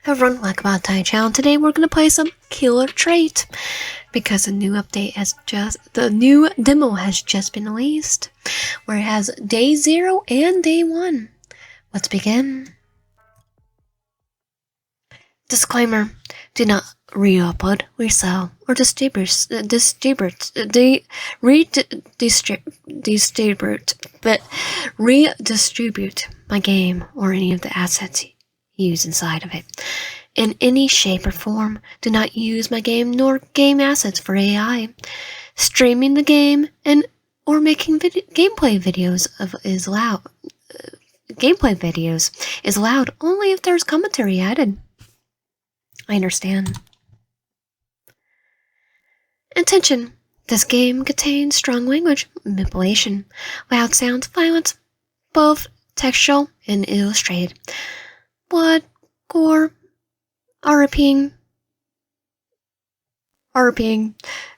Hey everyone, welcome back to my channel. Today we're gonna play some Killer Trait because the new demo has just been released, where it has day 0 and day 1. Let's begin. Disclaimer: do not re-upload, resell, or redistribute my game or any of the assets used inside of it in any shape or form. Do not use my game nor game assets for AI. Streaming the game and or making gameplay videos is allowed. Gameplay videos is allowed only if there's commentary added. I understand. Attention! This game contains strong language, manipulation, loud sounds, violence, both textual and illustrated, blood, gore, RPing,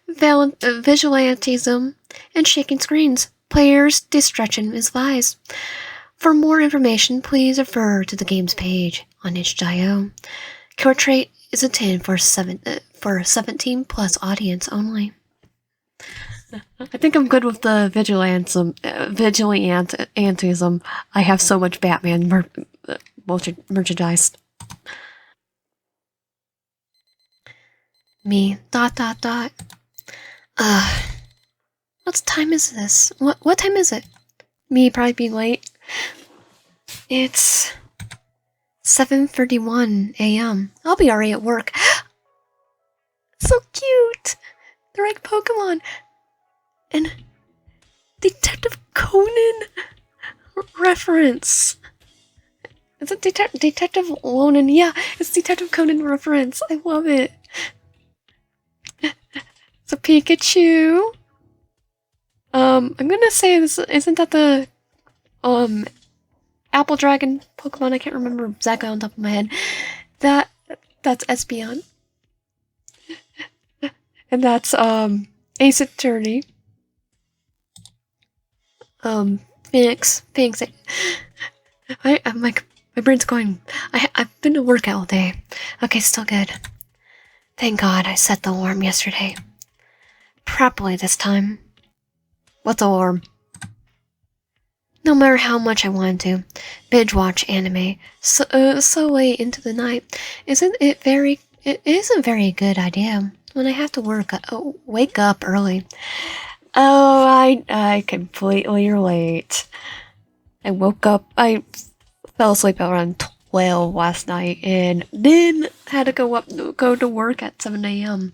vigilantism, and shaking screens. Players' discretion is advised. For more information, please refer to the game's page on itch.io. Killer Trait is intended for 17 plus audience only. I think I'm good with the vigilantism. I have so much Batman merchandise. Me, ... What time is this? What time is it? Me probably being late. It's 7:31 a.m. I'll be already at work. So cute! They're like Pokémon. And Detective Conan reference. Is it Detective Conan? Yeah, it's Detective Conan reference. I love it. It's a Pikachu. I'm gonna say this isn't that the Apple Dragon Pokemon. I can't remember exactly on top of my head. That's Espeon. And that's Ace Attorney. Phoenix. I'm like, my brain's going. I've been to work all day. Okay, still good. Thank God I set the alarm yesterday. Properly this time. What's alarm? No matter how much I wanted to binge watch anime so late into the night, it isn't a very good idea when I have to wake up early. Oh, I completely relate. I fell asleep around 12 last night and then had to go to work at 7 a.m.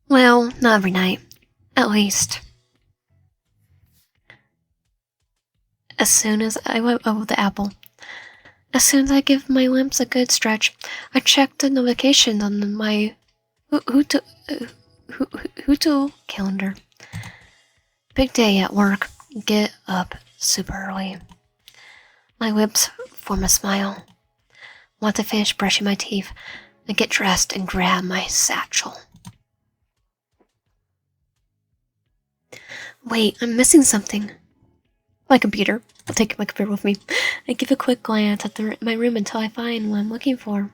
Well, not every night, at least. As soon as I give my limbs a good stretch, I check the notifications on my Hutu calendar. Big day at work. Get up super early. My lips form a smile. Want to finish brushing my teeth and get dressed and grab my satchel. Wait, I'm missing something. My computer. I'll take my computer with me. I give a quick glance at my room until I find what I'm looking for.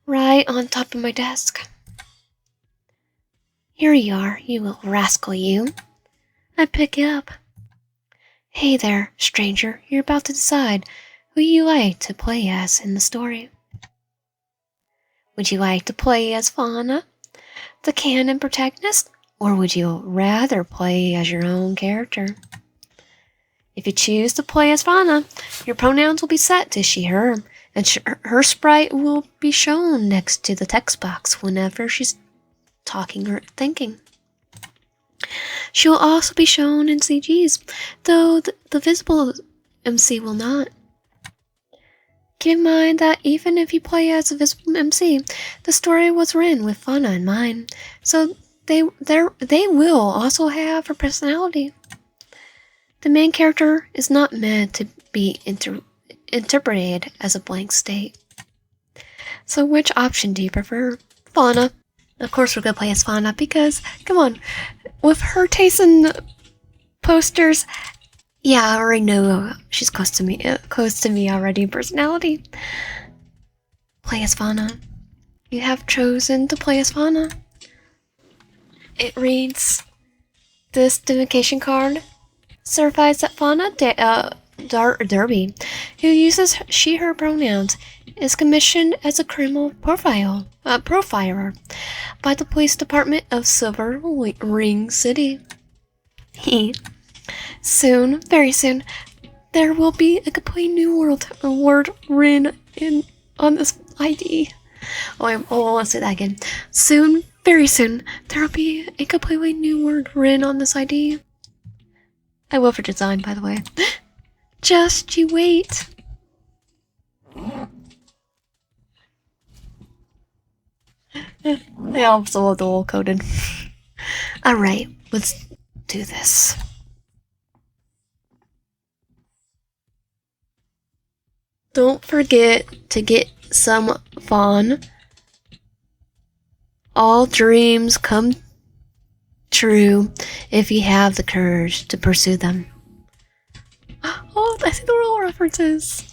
Right on top of my desk. Here you are, you little rascal, you. I pick it up. Hey there, stranger. You're about to decide who you like to play as in the story. Would you like to play as Fauna, the canon protagonist, or would you rather play as your own character? If you choose to play as Fauna, your pronouns will be set to she, her, and her sprite will be shown next to the text box whenever she's talking or thinking. She will also be shown in CGs, though the visible MC will not. Keep in mind that even if you play as a visible MC, the story was written with Fauna in mind, so they will also have her personality. The main character is not meant to be interpreted as a blank state. So which option do you prefer? Fauna. Of course we're gonna play as Fauna because, come on, with her taste in posters Yeah, I already know she's close to me already in personality. Play as Fauna. You have chosen to play as Fauna. It reads, this dedication card certifies that Fauna Derby, who uses she/her pronouns, is commissioned as a criminal profiler by the police department of Silver Ring City. Soon, very soon, there will be a complete new word written on this ID. Let's say that again. Soon, very soon, there will be a completely new word written on this ID. I will for design, by the way. Just you wait. Yeah, I'm so dual coded. Alright, let's do this. Don't forget to get some fun. All dreams come true if you have the courage to pursue them. Oh, I see the real references.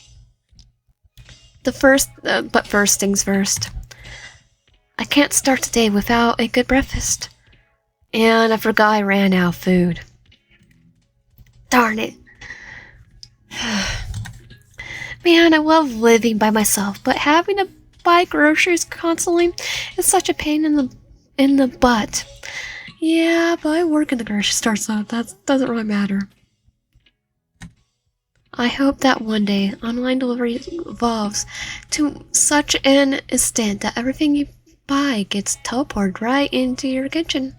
But first things first. I can't start the day without a good breakfast. And I forgot I ran out of food. Darn it. Man, I love living by myself, but having to buy groceries constantly is such a pain in the butt. Yeah, but I work in the grocery store, so that doesn't really matter. I hope that one day online delivery evolves to such an extent that everything you buy gets teleported right into your kitchen.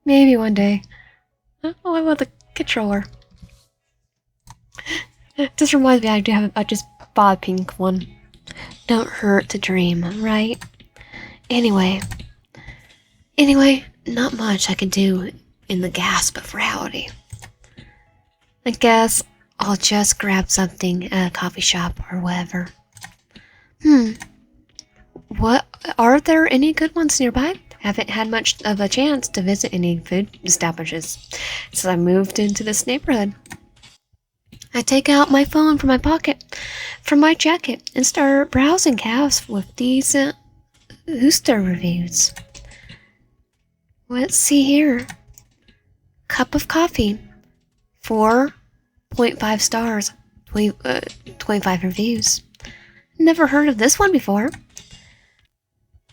Maybe one day. Oh, I want the controller. This reminds me, I just bought a pink one. Don't hurt to dream, right? Anyway, not much I can do in the gasp of reality. I guess I'll just grab something at a coffee shop or whatever. What are there any good ones nearby? Haven't had much of a chance to visit any food establishments since I moved into this neighborhood. I take out my phone from my jacket, and start browsing cafes with decent Hooster reviews. Let's see here. Cup of coffee, 4.5 stars, 25 reviews. Never heard of this one before.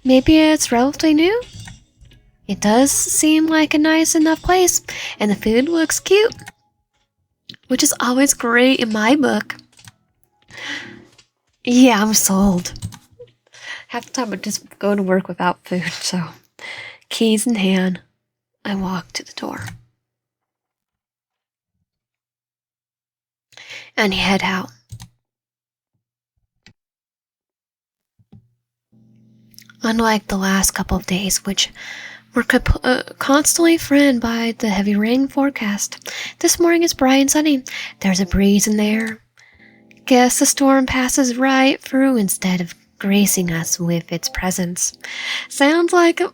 Maybe it's relatively new? It does seem like a nice enough place, and the food looks cute, which is always great in my book. Yeah, I'm sold. Half the time I just go to work without food, so keys in hand, I walk to the door and head out. Unlike the last couple of days, which were constantly threatened by the heavy rain forecast, this morning is bright and sunny. There's a breeze in the air. Guess the storm passes right through instead of gracing us with its presence. Sounds like we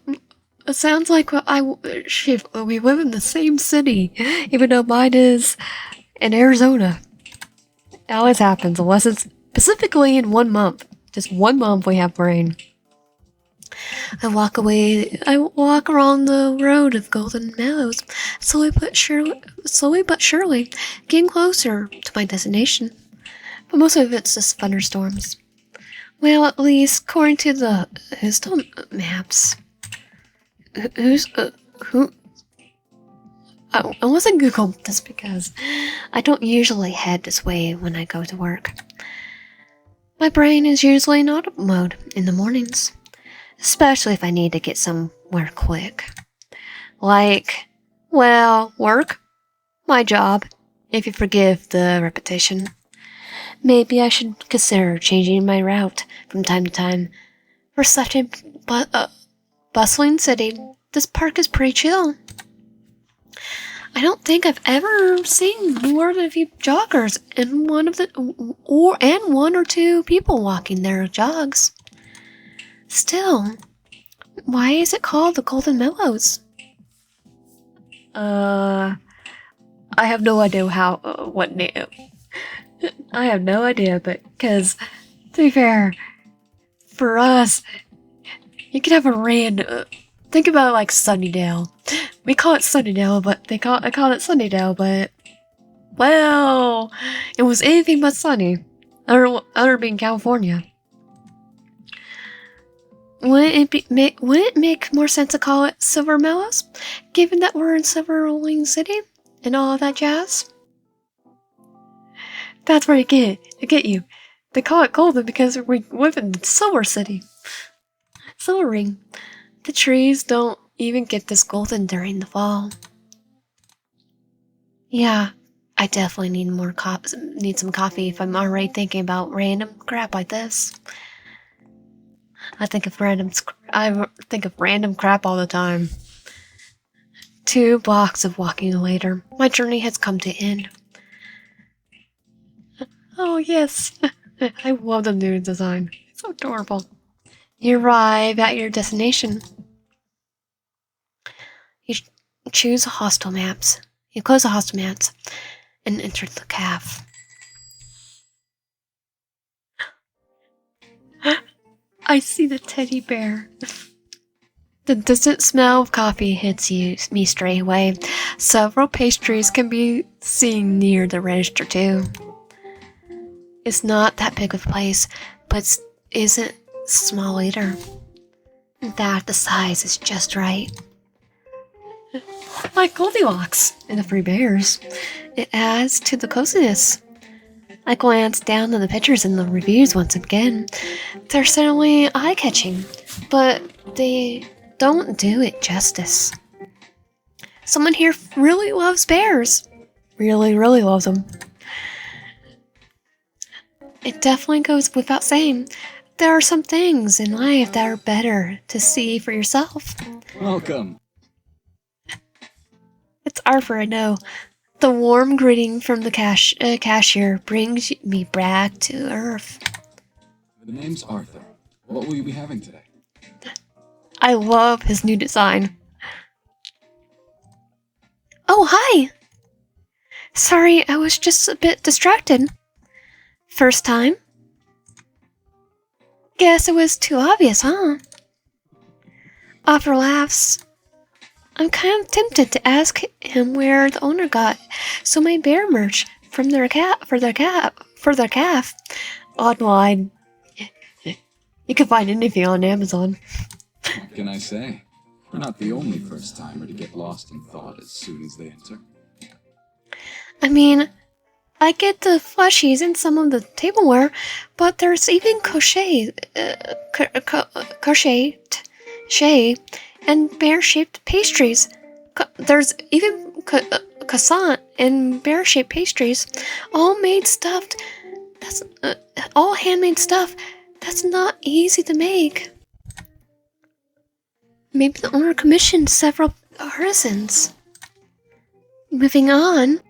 live in the same city, even though mine is in Arizona. It always happens, unless it's specifically in 1 month. Just 1 month we have rain. I walk around the road of Golden Meadows, slowly but surely, getting closer to my destination. But most of it's just thunderstorms. Well, at least according to the Houston maps. Who? I wasn't Googled this because I don't usually head this way when I go to work. My brain is usually in auto mode in the mornings, especially if I need to get somewhere quick. Like, well, work, my job, if you forgive the repetition. Maybe I should consider changing my route from time to time. For such a bustling city, this park is pretty chill. I don't think I've ever seen more than a few joggers and one or two people walking their jogs. Still, why is it called the Golden Meadows? I have no idea how, what name. I have no idea, but because, to be fair, for us, you could have a random. Think about it like Sunnydale. We call it Sunnydale, but I call it Sunnydale, but well, it was anything but sunny, other being California. Wouldn't it make more sense to call it Silver Meadows, given that we're in Silver Rolling City and all of that jazz? That's where I get you. They call it golden because we live in Silver City. Silver Ring. The trees don't even get this golden during the fall. Yeah, I definitely need some coffee if I'm already thinking about random crap like this. I think of random crap all the time. 2 blocks of walking later, my journey has come to end. Oh yes, I love the new design. It's so adorable. You arrive at your destination. You choose hostel maps. You close the hostel maps and enter the cafe. I see the teddy bear. The distant smell of coffee hits me straight away. Several pastries can be seen near the register too. It's not that big of a place, but isn't small either. In fact, the size is just right. Like Goldilocks and the Three Bears. It adds to the coziness. I glance down at the pictures and the reviews once again. They're certainly eye-catching, but they don't do it justice. Someone here really loves bears. Really, really loves them. It definitely goes without saying. There are some things in life that are better to see for yourself. Welcome. It's Arthur, I know. The warm greeting from the cashier brings me back to Earth. The name's Arthur. What will you be having today? I love his new design. Oh, hi! Sorry, I was just a bit distracted. First time? Guess it was too obvious, huh? Arthur laughs. I'm kind of tempted to ask him where the owner got so many bear merch from their calf. Odd-wide. You can find anything on Amazon. What can I say? We're not the only first-timer to get lost in thought as soon as they enter. I mean, I get the plushies and some of the tableware, but there's even crochet and bear-shaped pastries. There's even croissant and bear-shaped pastries, all made stuffed. That's all handmade stuff. That's not easy to make. Maybe the owner commissioned several artisans. Moving on.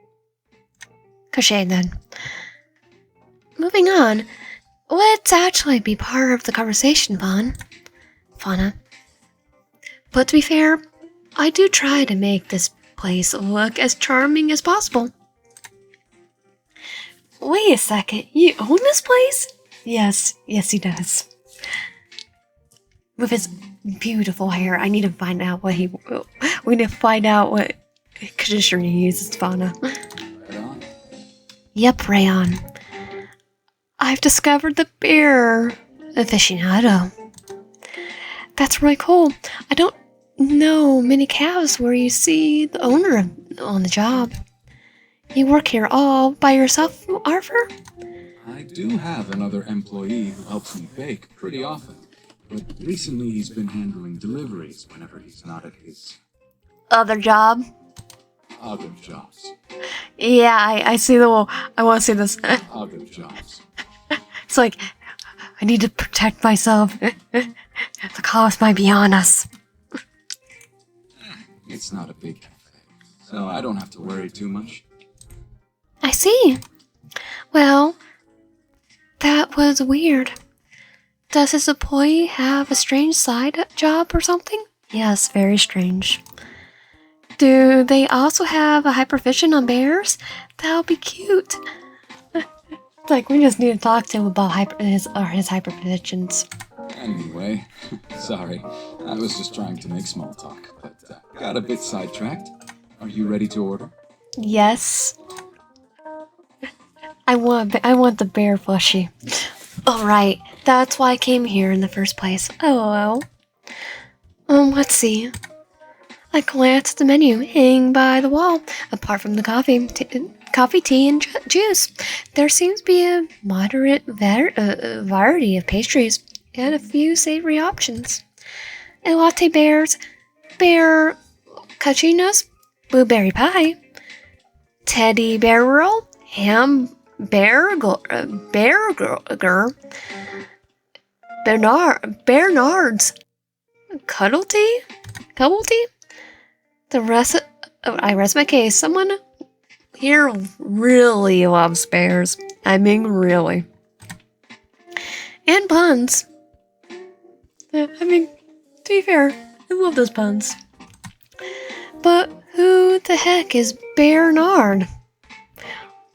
Crochet then. Moving on. Let's actually be part of the conversation, Fauna. But to be fair, I do try to make this place look as charming as possible. Wait a second, you own this place? Yes, he does. With his beautiful hair, I need to find out we need to find out what conditioner he uses, Fauna. Rayon? Yep, Rayon. I've discovered the bear aficionado. That's really cool. I don't know many calves where you see the owner on the job. You work here all by yourself, Arthur? I do have another employee who helps me bake pretty often, but recently he's been handling deliveries whenever he's not at his Other job? other jobs. Yeah, I see the wall. I want to see this. Other jobs. It's like, I need to protect myself. The cops might be on us. It's not a big cafe, so I don't have to worry too much. I see. Well, that was weird. Does his employee have a strange side job or something? Yes, very strange. Do they also have a hypervision on bears? That would be cute. Like, we just need to talk to him about his hypervisions. Anyway, sorry. I was just trying to make small talk, but got a bit sidetracked. Are you ready to order? Yes. I want the bear plushie. Alright, that's why I came here in the first place. Oh well. Let's see. I glanced at the menu hanging by the wall. Apart from the coffee, tea, and juice, there seems to be a moderate variety of pastries and a few savory options. A latte bear cappuccinos, blueberry pie, teddy bear roll, Bernard's, cuddle tea. I rest my case. Someone here really loves bears. I mean, really. And puns. I mean, to be fair, I love those puns. But who the heck is Bernard?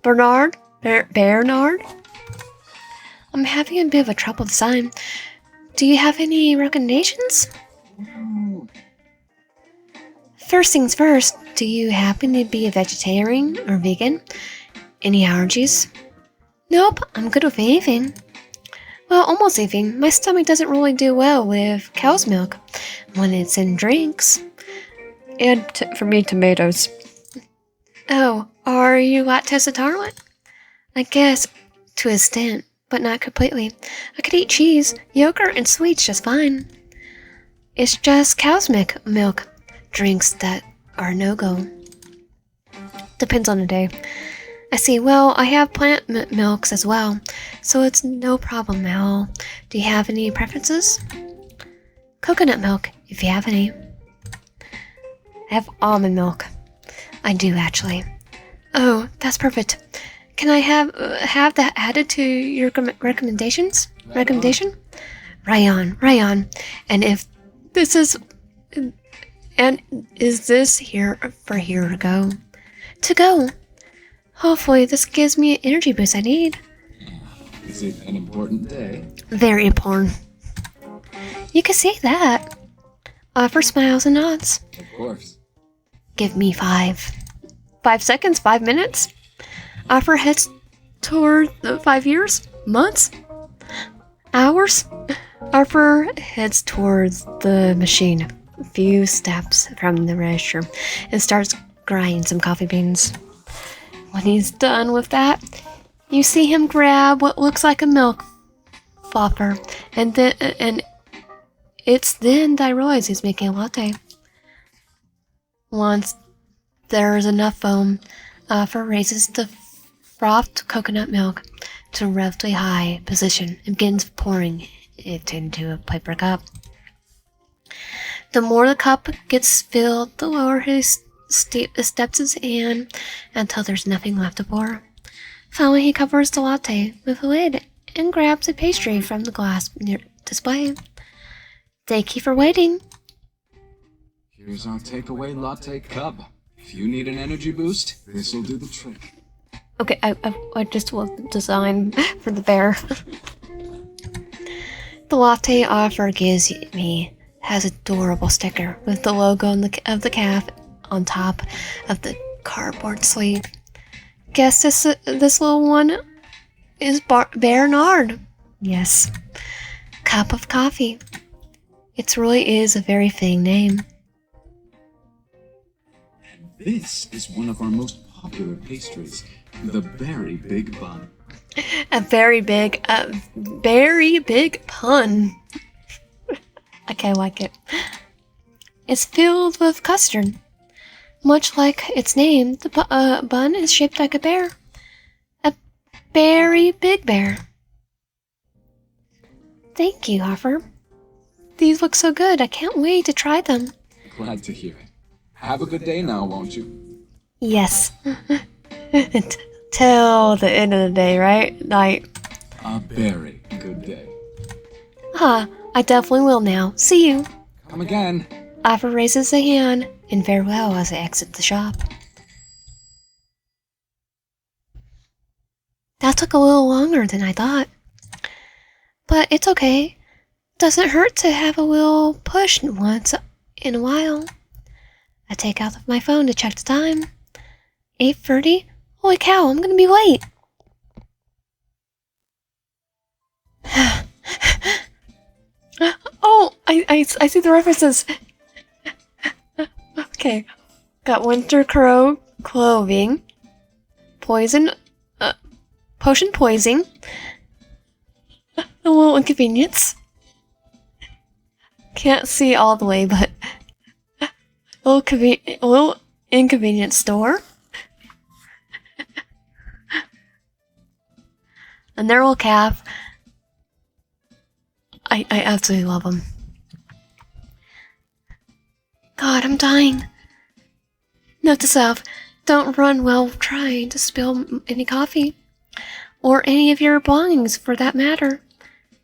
Bernard? I'm having a bit of a troubled time. Do you have any recommendations? First things first, do you happen to be a vegetarian or vegan? Any allergies? Nope, I'm good with anything. Well, almost anything. My stomach doesn't really do well with cow's milk when it's in drinks. And for me, tomatoes. Oh, are you lactose intolerant? I guess, to an extent, but not completely. I could eat cheese, yogurt, and sweets just fine. It's just cow's milk. Drinks that are no-go. Depends on the day. I see. Well, I have plant milks as well, so it's no problem at all. Do you have any preferences? Coconut milk, if you have any. I have almond milk. I do, actually. Oh, that's perfect. Can I have that added to your recommendations? Recommendation? Right on. And if this is... And is this here to go? To go. Hopefully this gives me an energy boost I need. Is it an important day? Very important. You can say that. Offer smiles and nods. Of course. Give me 5. 5 seconds? 5 minutes? Offer heads toward the 5 years? Months? Hours? Offer heads towards the machine. A few steps from the register and starts grinding some coffee beans. When he's done with that, you see him grab what looks like a milk frother, and it's then that I realize he's making a latte. Once there's enough foam, Offer raises the frothed coconut milk to a relatively high position and begins pouring it into a paper cup. The more the cup gets filled, the lower he steps his hand until there's nothing left to pour. Finally, he covers the latte with a lid and grabs a pastry from the glass display. Thank you for waiting. Here's our takeaway latte cup. If you need an energy boost, this'll do the trick. Okay, I just love the design for the bear. The latte Offer gives me has an adorable sticker with the logo of the calf on top of the cardboard sleeve. Guess this little one is Bernard. Yes. Cup of coffee. It really is a very fitting name. And this is one of our most popular pastries, the Very Big Bun. A very big pun. Okay, I like it. It's filled with custard. Much like its name, the bun is shaped like a bear. A very big bear. Thank you, Offer. These look so good. I can't wait to try them. Glad to hear it. Have a good day now, won't you? Yes. Till the end of the day, right? Night. A very good day. I definitely will now. See you. Come again. Ivor raises a hand in farewell as I exit the shop. That took a little longer than I thought. But it's okay. Doesn't hurt to have a little push once in a while. I take out my phone to check the time. 8:30? Holy cow, I'm gonna be late. Oh, I see the references. Okay. Got winter crow clothing. Potion poisoning. A little inconvenience. Can't see all the way, but a little inconvenience store. A narrow calf. I absolutely love them. God, I'm dying. Note to self, don't run while trying to spill any coffee. Or any of your belongings, for that matter.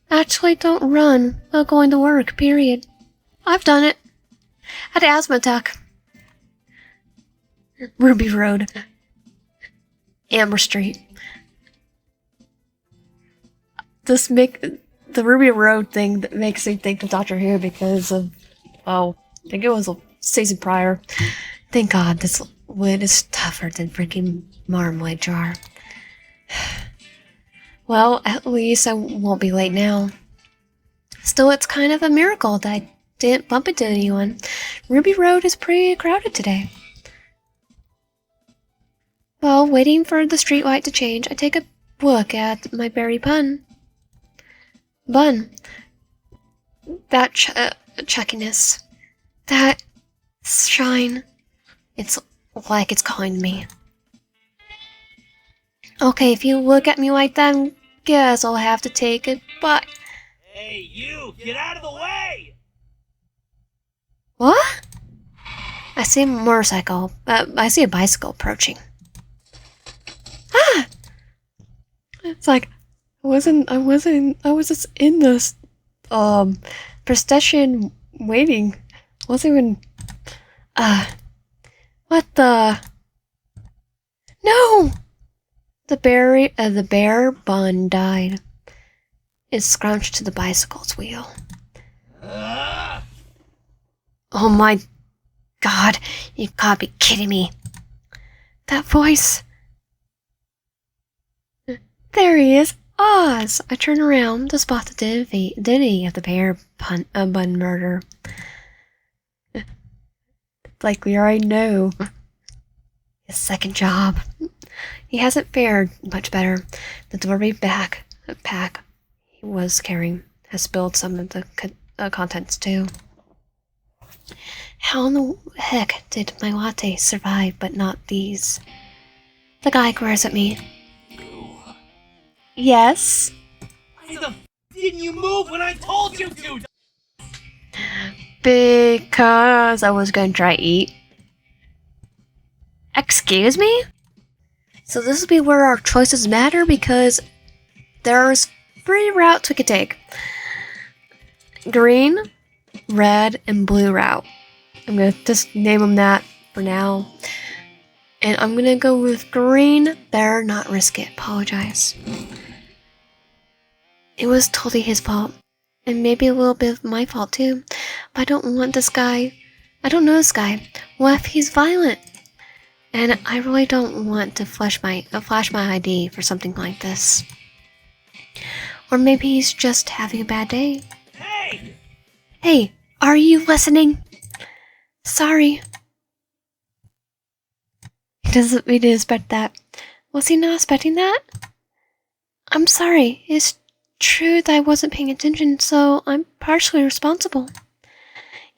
Actually, don't run while going to work, period. I've done it. Had an asthma attack. Ruby Road. Amber Street. The Ruby Road thing that makes me think of Doctor Who because of, I think it was a season prior. Thank God this lid is tougher than freaking marmalade jar. Well, at least I won't be late now. Still, it's kind of a miracle that I didn't bump into anyone. Ruby Road is pretty crowded today. While waiting for the streetlight to change, I take a look at my berry bun. That chuckiness. That shine. It's like it's calling to me. Okay, if you look at me like that, guess I'll have to take it, but... Hey, you! Get out of the way! What? I see a motorcycle. I see a bicycle approaching. Ah! It's like, I was just in this, procession waiting. Wasn't even, what the? No! The bear bun died. It scrunched to the bicycle's wheel. Oh my God, you gotta be kidding me. That voice. There he is, Oz! I turn around to spot the identity of the bear bun murder. Like we already know. His second job. He hasn't fared much better. The delivery pack he was carrying has spilled some of the contents too. How in the heck did my latte survive but not these? The guy glares at me. Yes? Why the didn't you move when I told you to? Because I was going to try eat. Excuse me? So this will be where our choices matter because there's 3 routes we could take. Green, red, and blue route. I'm going to just name them that for now. And I'm going to go with green. Better not risk it. Apologize. It was totally his fault. And maybe a little bit of my fault too. But I don't want this guy. I don't know this guy. What if he's violent? And I really don't want to flash my ID for something like this. Or maybe he's just having a bad day. Hey! Hey, are you listening? Sorry. He doesn't mean to expect that. Was he not expecting that? I'm sorry. It's true that I wasn't paying attention, so I'm partially responsible.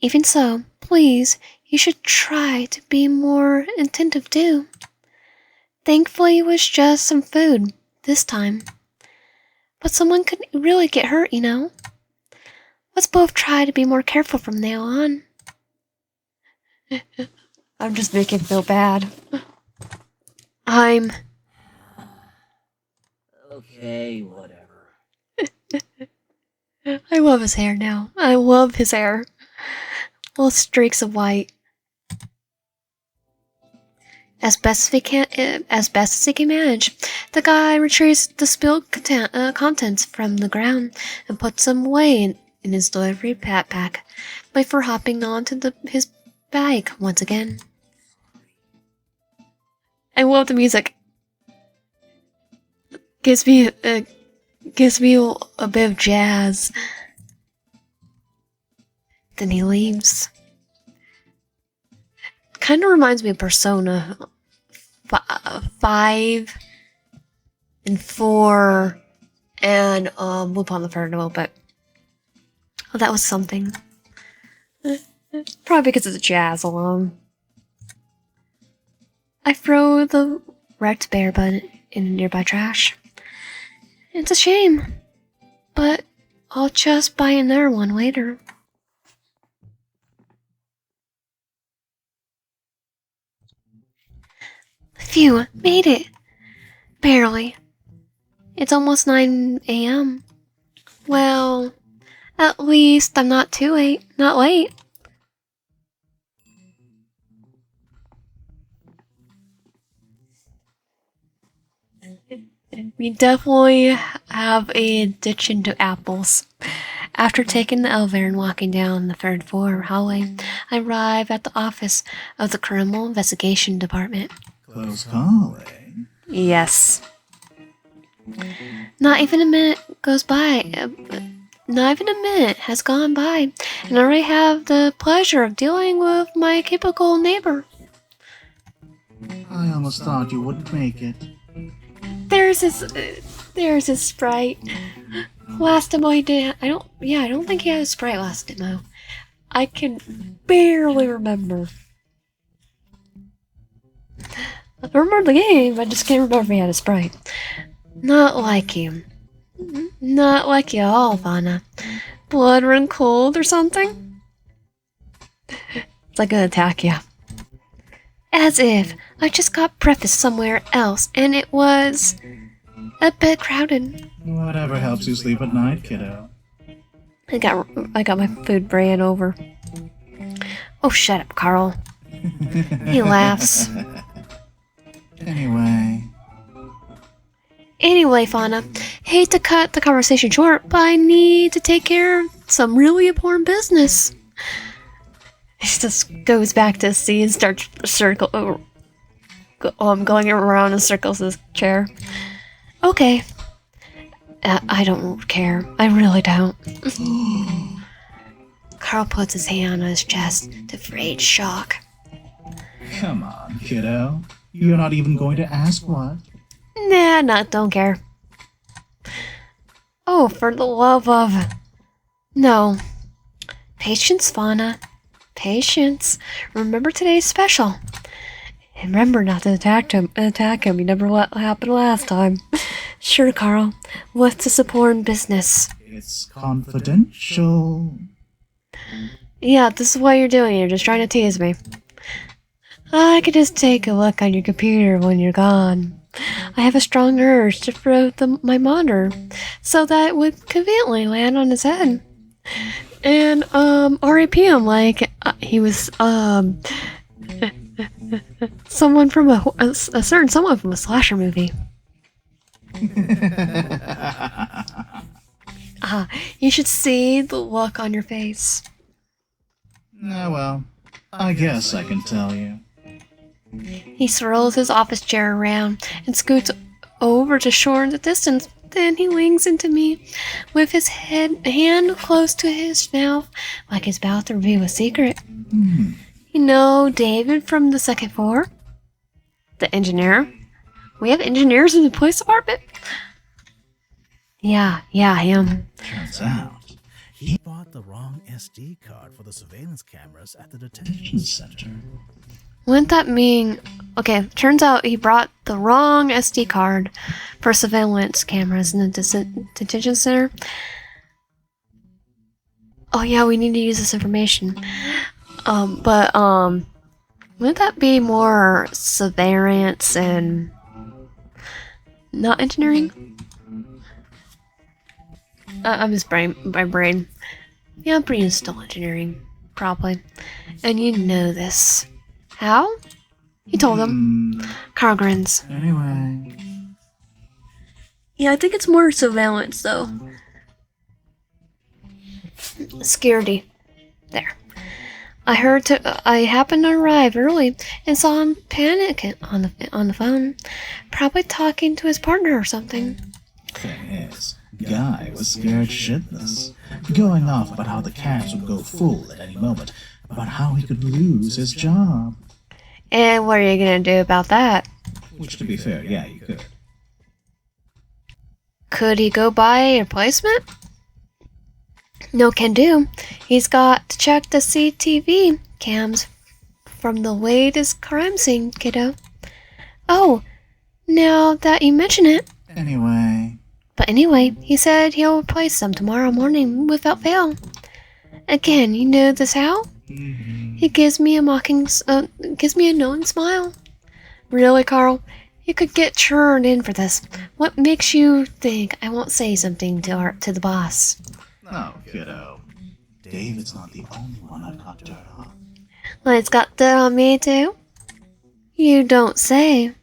Even so, please, you should try to be more attentive too. Thankfully, it was just some food this time. But someone could really get hurt, you know. Let's both try to be more careful from now on. I'm just making him feel bad. Okay, whatever. I love his hair now. I love his hair. Little streaks of white. As best as he can manage, the guy retrieves the spilled contents from the ground and puts them away in his delivery backpack before hopping onto his bag once again. I love the music. Gives me a bit of jazz. Then he leaves. Kind of reminds me of Persona 5 and 4 and Lupin the Third a little bit. Oh, that was something. Probably because it's jazz alone. I throw the wrecked bear bun in nearby trash. It's a shame, but I'll just buy another one later. Phew, made it. Barely. It's almost 9 a.m. Well, at least I'm not too late. Not late. We definitely have a addiction to apples. After taking the elevator and walking down the third floor hallway, I arrive at the office of the Criminal Investigation Department. Close call, eh? Yes. Not even a minute goes by. Not even a minute has gone by, and I already have the pleasure of dealing with my typical neighbor. I almost thought you wouldn't make it. There's his sprite. Last demo he did. I don't think he had a sprite last demo. I can barely remember. I remember the game, I just can't remember if he had a sprite. Not like you. Not like you at all, Vanna. Blood run cold or something? It's like gonna attack you. As if I just got breakfast somewhere else and it was a bit crowded. Whatever helps you sleep at night, kiddo. I got my food ran over. Oh, shut up, Carl. He laughs. Anyway, Fauna, hate to cut the conversation short, but I need to take care of some really important business. He just goes back to his seat and starts going around in circles in his chair. Okay. I don't care. I really don't. Carl puts his hand on his chest to fade shock. Come on, kiddo. You're not even going to ask what? Nah, don't care. Oh, for the love of... No. Patience, Fauna. Patience. Remember today's special. And remember not to attack him. You remember what happened last time. Sure, Carl. What's this important business? It's confidential. Yeah, this is what you're doing. You're just trying to tease me. I could just take a look on your computer when you're gone. I have a strong urge to throw my monitor so that it would conveniently land on his head. And, RIP him like he was, someone from a certain someone from a slasher movie. You should see the look on your face. Well, I guess I can tell you. He swirls his office chair around and scoots over to shore in the distance. Then he leans into me with his hand close to his mouth like he's about to reveal a secret. You know David from the second floor? The engineer? We have engineers in the police department? Yeah, him. Turns out, he bought the wrong SD card for the surveillance cameras at the detention center. Wouldn't that mean... Okay, turns out he brought the wrong SD card for surveillance cameras in the detention center. Oh yeah, we need to use this information. Wouldn't that be more surveillance and... not engineering? I'm just my brain. Yeah, I'm pretty still engineering. probably. And you know this. How? He told him. Carl grins. Anyway. Yeah, I think it's more surveillance, though. Security. There. I happened to arrive early and saw him panicking on the phone. Probably talking to his partner or something. Thing is, Guy was scared shitless, going off about how the cats would go full at any moment, about how he could lose his job. And what are you gonna do about that? Which, to be fair, yeah, you could. Could he go buy a replacement? No can do. He's got to check the CCTV cams from the latest crime scene, kiddo. Oh, now that you mention it. But anyway, he said he'll replace them tomorrow morning without fail. Again, you know this how? He gives me a knowing smile. Really, Carl? You could get turned in for this. What makes you think I won't say something to the boss? No, kiddo. David's not the only one I've got dirt on. Well, it's got dirt on me too. You don't say.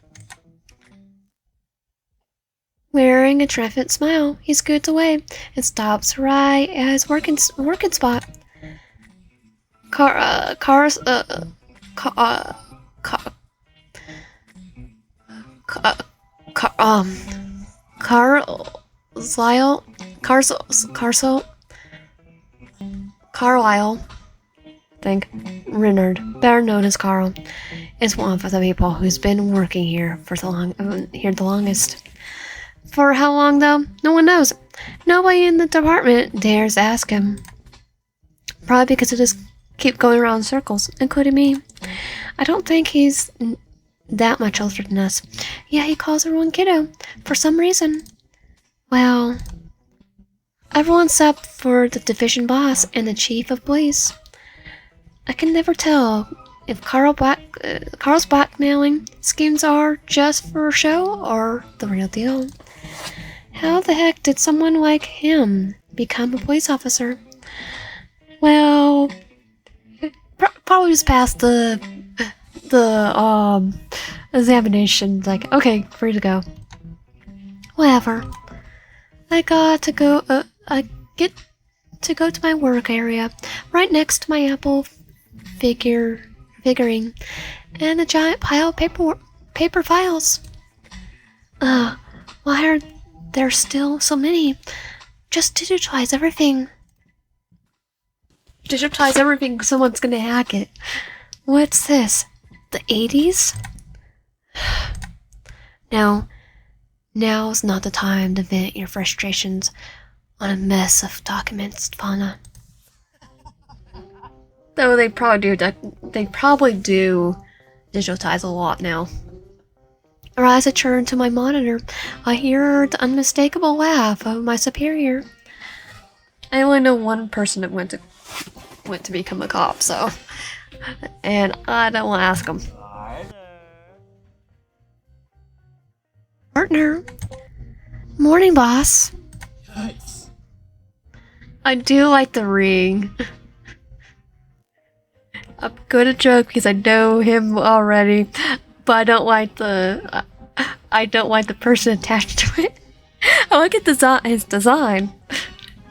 Wearing a triumphant smile, he scoots away and stops right at his working spot. Carlisle, I think, Renard, better known as Carl, is one of the people who's been working here for the longest. For how long, though? No one knows. Nobody in the department dares ask him. Probably because it just keep going around in circles, including me. I don't think he's that much older than us. Yeah, he calls everyone kiddo, for some reason. Well, everyone except for the division boss and the chief of police. I can never tell if Carl's blackmailing schemes are just for show or the real deal. How the heck did someone like him become a police officer? Well, probably just passed the examination. Like, okay, free to go. Whatever. I get to go to my work area, right next to my Apple figurine, and a giant pile of paper files. Why are there still so many? Just digitize everything. Digitize everything, someone's gonna hack it. What's this? The 80s? No. Now's not the time to vent your frustrations on a mess of documents, Fauna. Though they probably do digitize a lot now. Or as I turn to my monitor, I hear the unmistakable laugh of my superior. I only know one person that went to become a cop, so, and I don't want to ask him. Partner. Morning, boss. Yikes. I do like the ring. I'm gonna joke because I know him already, but I don't like the person attached to it. I like his design,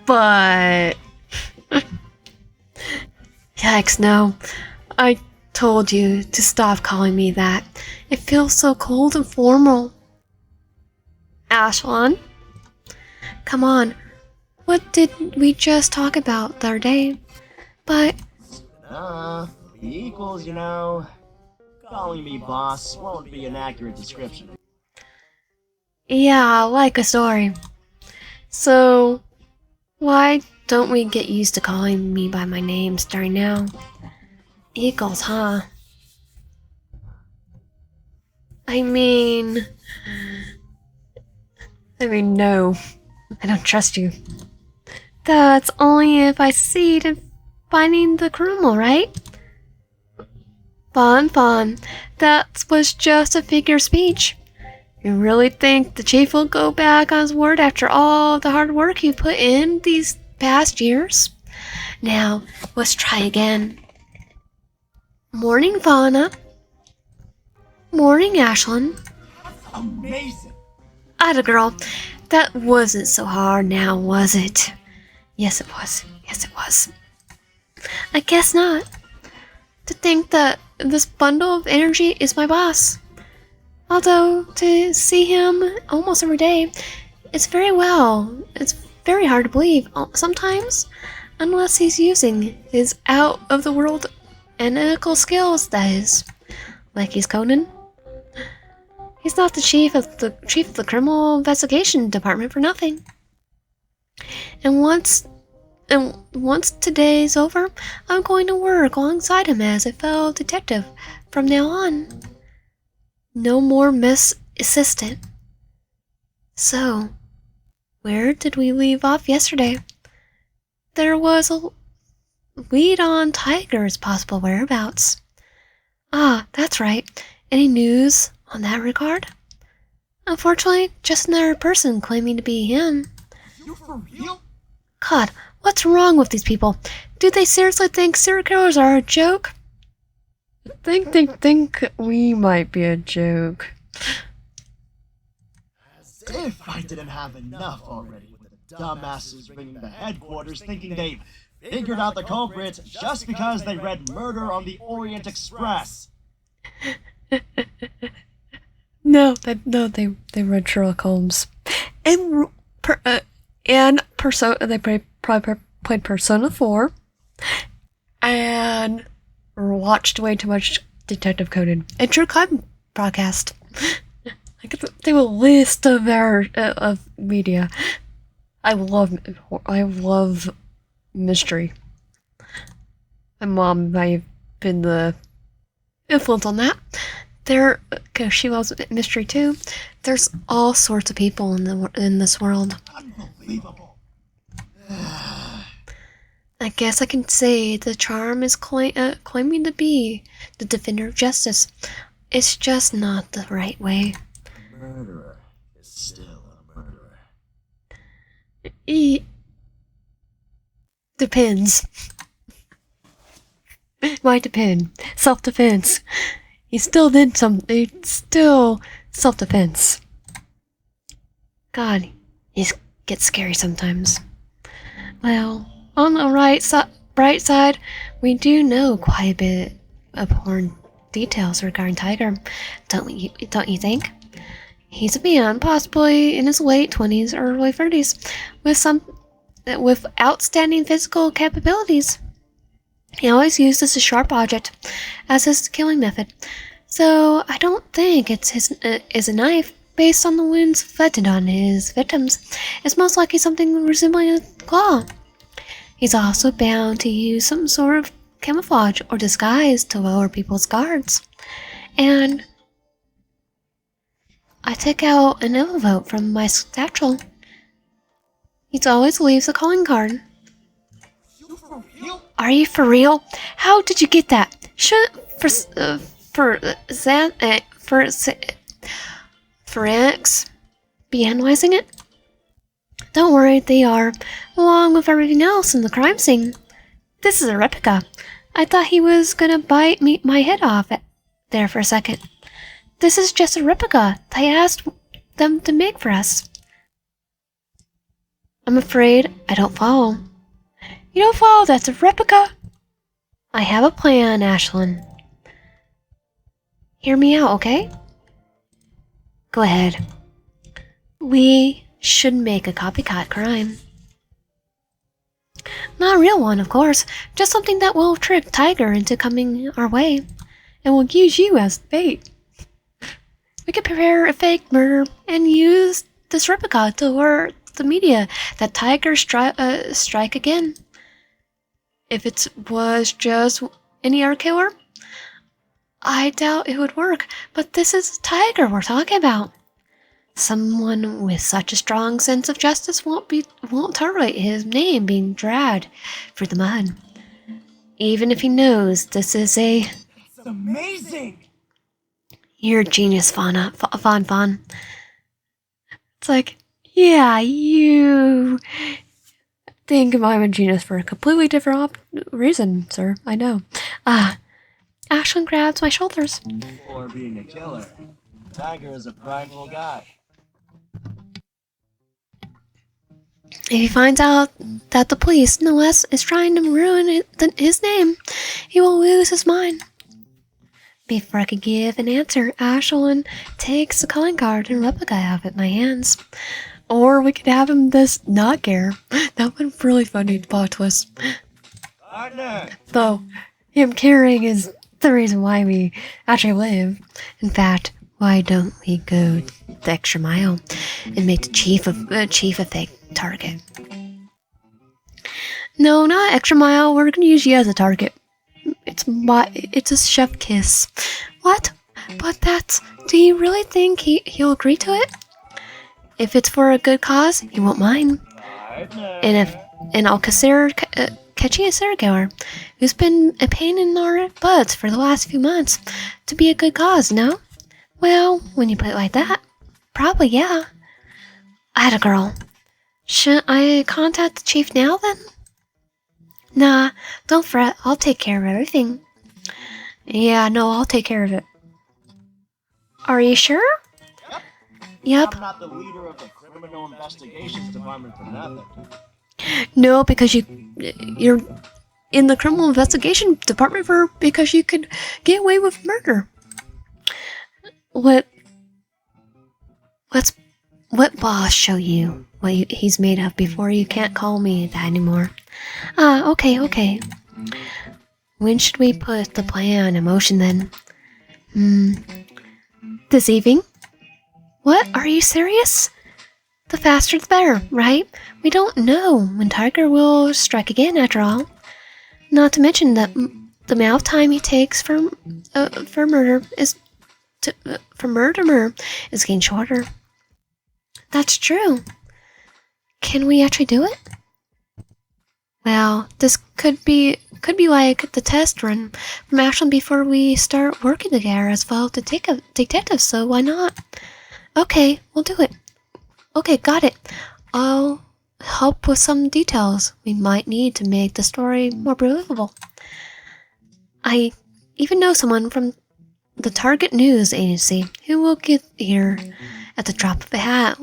but yikes! No, I told you to stop calling me that. It feels so cold and formal. Ashlon, come on. What did we just talk about the other day? But The equals, you know. Calling me boss won't be an accurate description. yeah, like a story. So, why don't we get used to calling me by my name starting now? Eagles, huh? I mean, no. I don't trust you. That's only if I succeed in finding the criminal, right? Fun. That was just a figure of speech. You really think the chief will go back on his word after all the hard work you put in these past years? Now, let's try again. Morning, Fauna. Morning, Ashlyn. Amazing! Atta girl. That wasn't so hard now, was it? Yes, it was. Yes, it was. I guess not. To think that this bundle of energy is my boss. Although, to see him almost every day, it's very hard to believe sometimes, unless he's using his out-of-the-world analytical skills, that is. Like he's Conan. He's not the chief of the criminal investigation department for nothing. And once today's over, I'm going to work alongside him as a fellow detective from now on. No more Miss Assistant. So, where did we leave off yesterday? There was a lead on Tiger's possible whereabouts. Ah, that's right. Any news on that regard? Unfortunately, just another person claiming to be him. You for real? God, what's wrong with these people? Do they seriously think serial killers are a joke? Think we might be a joke. As if I didn't have enough already with the dumbasses ringing the headquarters thinking they've figured out the culprits just because they read Murder on the Orient Express. No, they read Sherlock Holmes, and they probably played Persona 4, and watched way too much Detective Conan and True Crime broadcast. They have a list of of media. I love mystery. My mom might have been the influence on that. Cause she loves mystery too. There's all sorts of people in this world. Unbelievable. I guess I can say the charm is claiming to be the defender of justice. It's just not the right way. A murderer is still a murderer. Depends. Might depend. Self-defense. He still did something. Still self-defense. God, he gets scary sometimes. Well, on the bright side, we do know quite a bit of important details regarding Tiger. Don't you think? He's a man, possibly in his late 20s or early 30s, with outstanding physical capabilities. He always uses a sharp object as his killing method, so I don't think is a knife. Based on the wounds inflicted on his victims, it's most likely something resembling a claw. He's also bound to use some sort of camouflage or disguise to lower people's guards. And I took out an envelope from my satchel. He always leaves a calling card. You for real? Are you for real? How did you get that? Forensics be analyzing it? Don't worry, they are, along with everything else in the crime scene. This is a replica. I thought he was gonna bite my head off there for a second. This is just a replica I asked them to make for us. I'm afraid I don't follow. You don't follow? That's a replica? I have a plan, Ashlyn. Hear me out, okay? Go ahead. We should make a copycat crime. Not a real one, of course. Just something that will trick Tiger into coming our way. And we'll use you as bait. We could prepare a fake murder and use this replica to alert the media that Tiger strike again. If it was just any other killer, I doubt it would work, but this is Tiger we're talking about. Someone with such a strong sense of justice won't tolerate his name being dragged through the mud. Even if he knows this is It's amazing! You're a genius, Fawn. It's like, yeah, you... think I'm a genius for a completely different reason, sir. I know. Ashlyn grabs my shoulders. Or being a killer. Tiger is a prideful guy. If he finds out that the police, no less, is trying to ruin his name, he will lose his mind. Before I could give an answer, Ashlyn takes the calling card and replica out of my hands. Or we could have him just not care. That would be really funny plot twist. Partner! Though, him caring is the reason why we actually live. In fact, why don't we go the extra mile and make the chief a fake target? No, not extra mile. We're gonna use you as a target. It's a chef kiss. What? But do you really think he'll agree to it? If it's for a good cause, he won't mind. Partner! And I'll consider catching a serial killer who's been a pain in our butts for the last few months to be a good cause, no? Well, when you put it like that, probably yeah. I had a girl. Shouldn't I contact the chief now then? Nah, don't fret. I'll take care of everything. Yeah, no, I'll take care of it. Are you sure? Yep. I'm not the leader of the criminal investigations department for nothing. No, because you're in the criminal investigation department because you could get away with murder. Let boss show you what he's made of before you can't call me that anymore. Okay. When should we put the plan in motion then? This evening? What? Are you serious? The faster the better, right? We don't know when Tiger will strike again after all. Not to mention that the amount of time he takes for murder is getting shorter. That's true. Can we actually do it? Well, this could be like the test run from Ashland before we start working together as fellow detectives, so why not? Okay, we'll do it. Okay, got it. I'll help with some details we might need to make the story more believable. I even know someone from the Target News Agency who will get here at the drop of a hat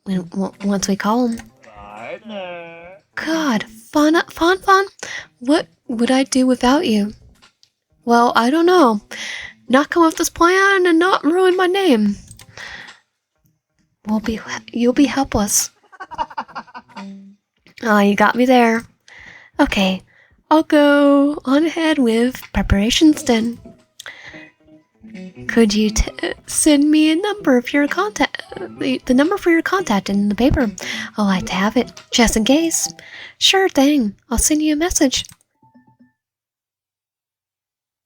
once we call him. Partner! God, Fawn. What would I do without you? Well, I don't know. Not come up with this plan and not ruin my name. You'll be helpless. Oh, you got me there. Okay, I'll go on ahead with preparations then. Could you send me a number of your contact, the number for your contact in the paper? I'd like to have it, just in case. Sure thing. I'll send you a message.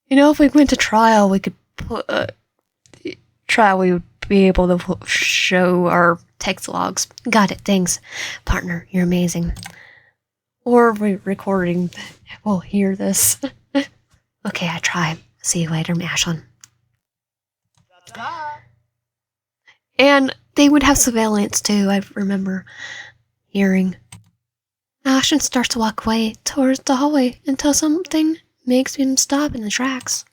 You know, if we went to trial, we could we would be able to show our text logs. Got it. Thanks, partner. You're amazing. Or recording. We'll hear this. Okay, I try. See you later, Ashlyn. And they would have surveillance too, I remember hearing. Ashton starts to walk away towards the hallway until something makes him stop in the tracks.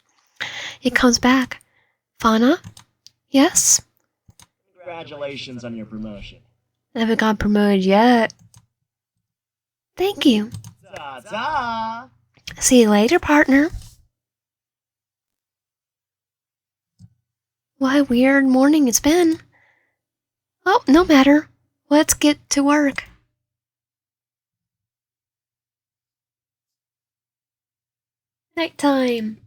He comes back. Fauna? Yes? Congratulations on your promotion. I haven't got promoted yet. Thank you. Ta-ta! See you later, partner. What a weird morning it's been. Oh, no matter. Let's get to work. Nighttime.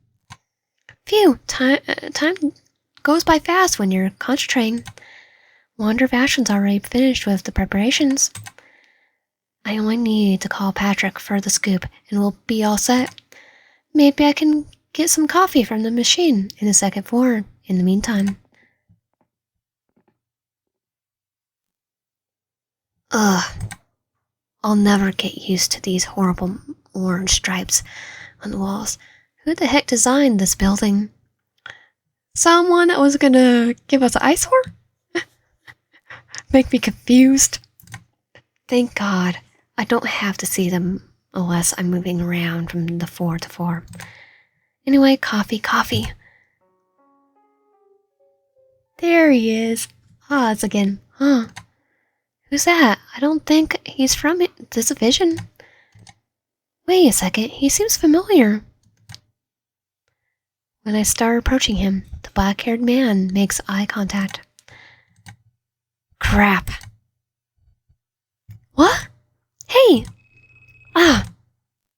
Phew, time goes by fast when you're concentrating. Wonder if Ashton's already finished with the preparations. I only need to call Patrick for the scoop and we'll be all set. Maybe I can get some coffee from the machine in the second floor in the meantime. Ugh. I'll never get used to these horrible orange stripes on the walls. Who the heck designed this building? Someone that was gonna give us an eyesore? Make me confused. Thank God. I don't have to see them unless I'm moving around from the floor to floor. Anyway, coffee. There he is. Oz again, huh? Who's that? I don't think he's from this division. Wait a second, he seems familiar. When I start approaching him, the black-haired man makes eye contact. Crap. What? Hey!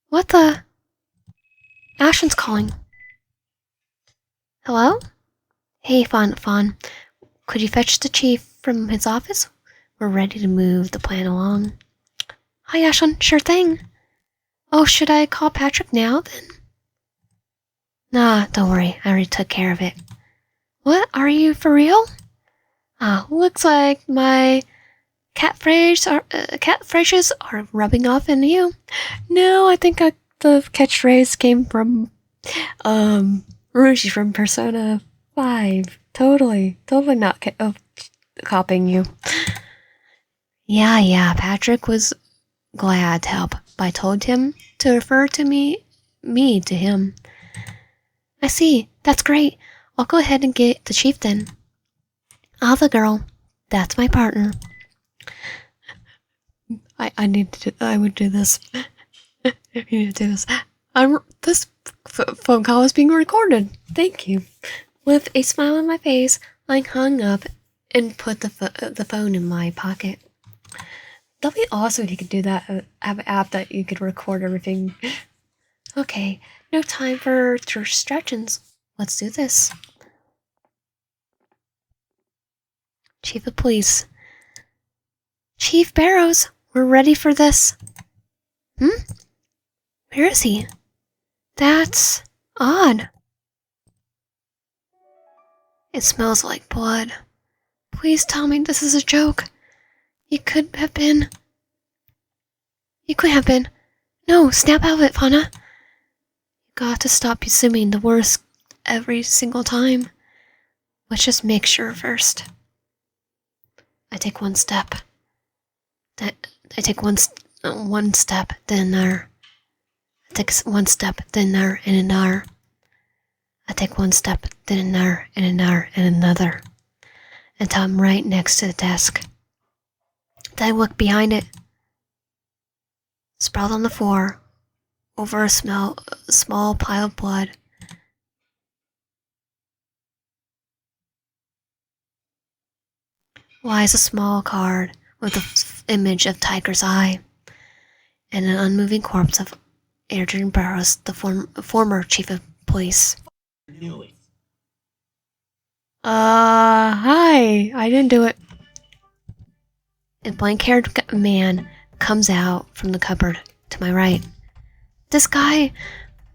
What the? Ashen's calling. Hello? Hey, Fawn. Could you fetch the chief from his office? We're ready to move the plan along. Hi, Ashen. Sure thing. Oh, should I call Patrick now, then? Nah, don't worry. I already took care of it. What? Are you for real? Looks like my catchphrases are rubbing off on you. No, I think the catchphrase came from Rouge from Persona 5. Totally not copying you. Yeah, Patrick was glad to help, but I told him to refer to me to him. I see, that's great. I'll go ahead and get the chief then. The girl. That's my partner. I would do this. You need to do this. This phone call is being recorded. Thank you. With a smile on my face, I hung up and put the phone in my pocket. That'd be awesome if you could do that. Have an app that you could record everything. Okay, no time for distractions. Let's do this. Chief of Police. Chief Barrows, we're ready for this. Where is he? That's odd. It smells like blood. Please tell me this is a joke. You could have been. No, snap out of it, Fauna. You got to stop assuming the worst every single time. Let's just make sure first. I take one step. I take one step, then another. I take one step, then another, and another. I take one step, then another, and another, and another. Until I'm right next to the desk. Then I look behind it. Sprawled on the floor, over a small pile of blood. Lies a small card with the image of Tiger's Eye, and an unmoving corpse of Adrian Barrows, the former chief of police. Knew it. Hi, I didn't do it. A blank-haired man comes out from the cupboard to my right. This guy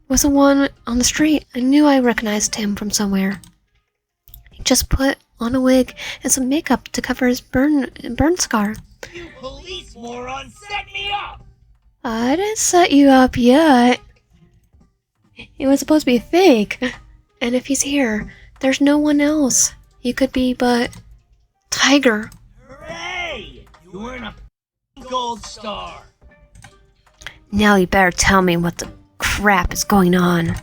was the one on the street. I knew I recognized him from somewhere. He just put on a wig and some makeup to cover his burn scar. You police moron, set me up! I didn't set you up yet. It was supposed to be fake. And if he's here, there's no one else. He could be but Tiger. Hooray! You earn a gold star. Now you better tell me what the crap is going on.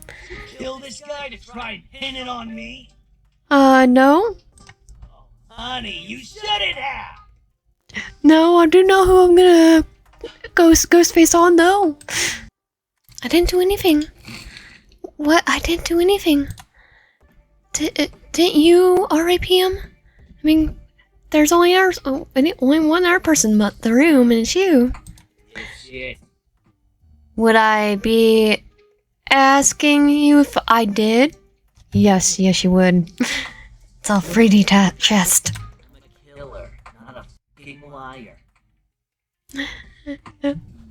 Kill this guy to try and pin it on me? No. Oh, honey, you shouldn't have! No, I do know who I'm gonna ghost face on, though. I didn't do anything. What? I didn't do anything. Didn't you RIP him? I mean, there's only one other person in the room, and it's you. Shit. Would I be asking you if I did? Yes, you would. It's all 3D chest. I'm a killer, not a fucking liar.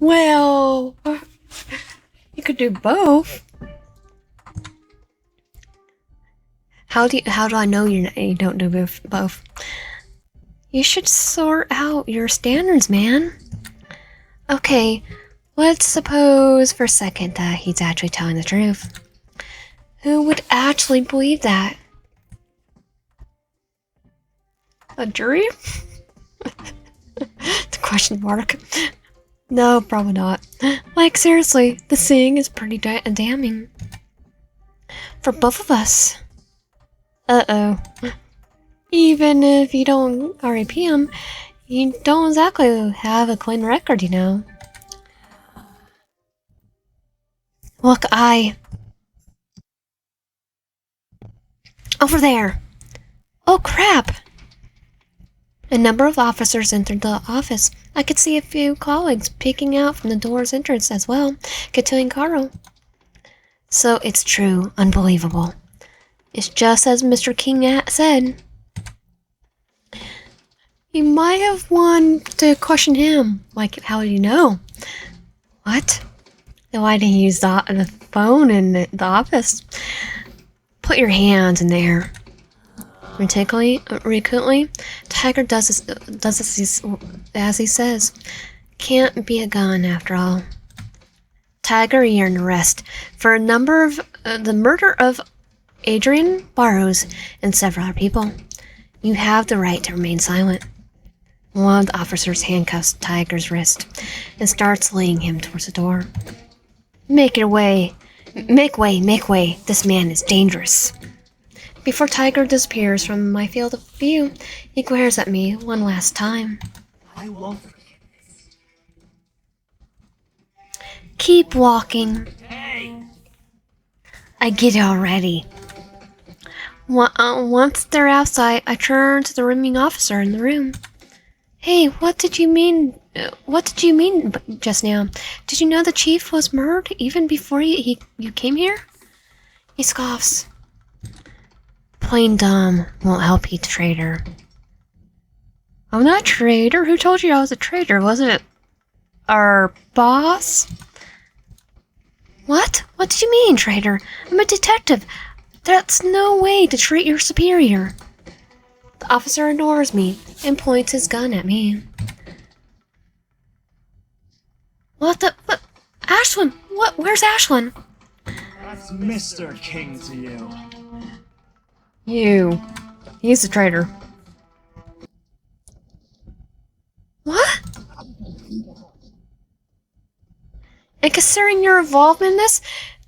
Well, you could do both. How do I know you don't do both? You should sort out your standards, man. Okay, let's suppose for a second that he's actually telling the truth. Who would actually believe that? A jury? The question mark. No, probably not. Like, seriously, the seeing is pretty damning. For both of us. Uh-oh. Even if you don't RAP him, you don't exactly have a clean record, you know. Look, over there! Oh, crap! A number of officers entered the office. I could see a few colleagues peeking out from the door's entrance as well, Kato and Karo. So it's true. Unbelievable. It's just as Mr. King said. You might have wanted to question him. Like, how do you know? What? Then why didn't he use the phone in the office? Put your hands in there. Recently, Tiger does this as he says. Can't be a gun after all. Tiger, you're in arrest for the murder of Adrian Barrows and several other people. You have the right to remain silent. One of the officers handcuffs Tiger's wrist and starts leading him towards the door. Make way. This man is dangerous. Before Tiger disappears from my field of view, he glares at me one last time. I won't forget this. Keep walking. Hey! I get it already. Once they're outside, I turn to the rooming officer in the room. Hey, what did you mean? What did you mean just now? Did you know the chief was murdered even before you came here? He scoffs. Plain dumb. Won't help you, traitor. I'm not a traitor. Who told you I was a traitor? Wasn't it our boss? What? What did you mean, traitor? I'm a detective. That's no way to treat your superior. The officer ignores me and points his gun at me. What? Ashlyn! What? Where's Ashlyn? That's Mr. King to you. He's a traitor. What? And considering your involvement in this,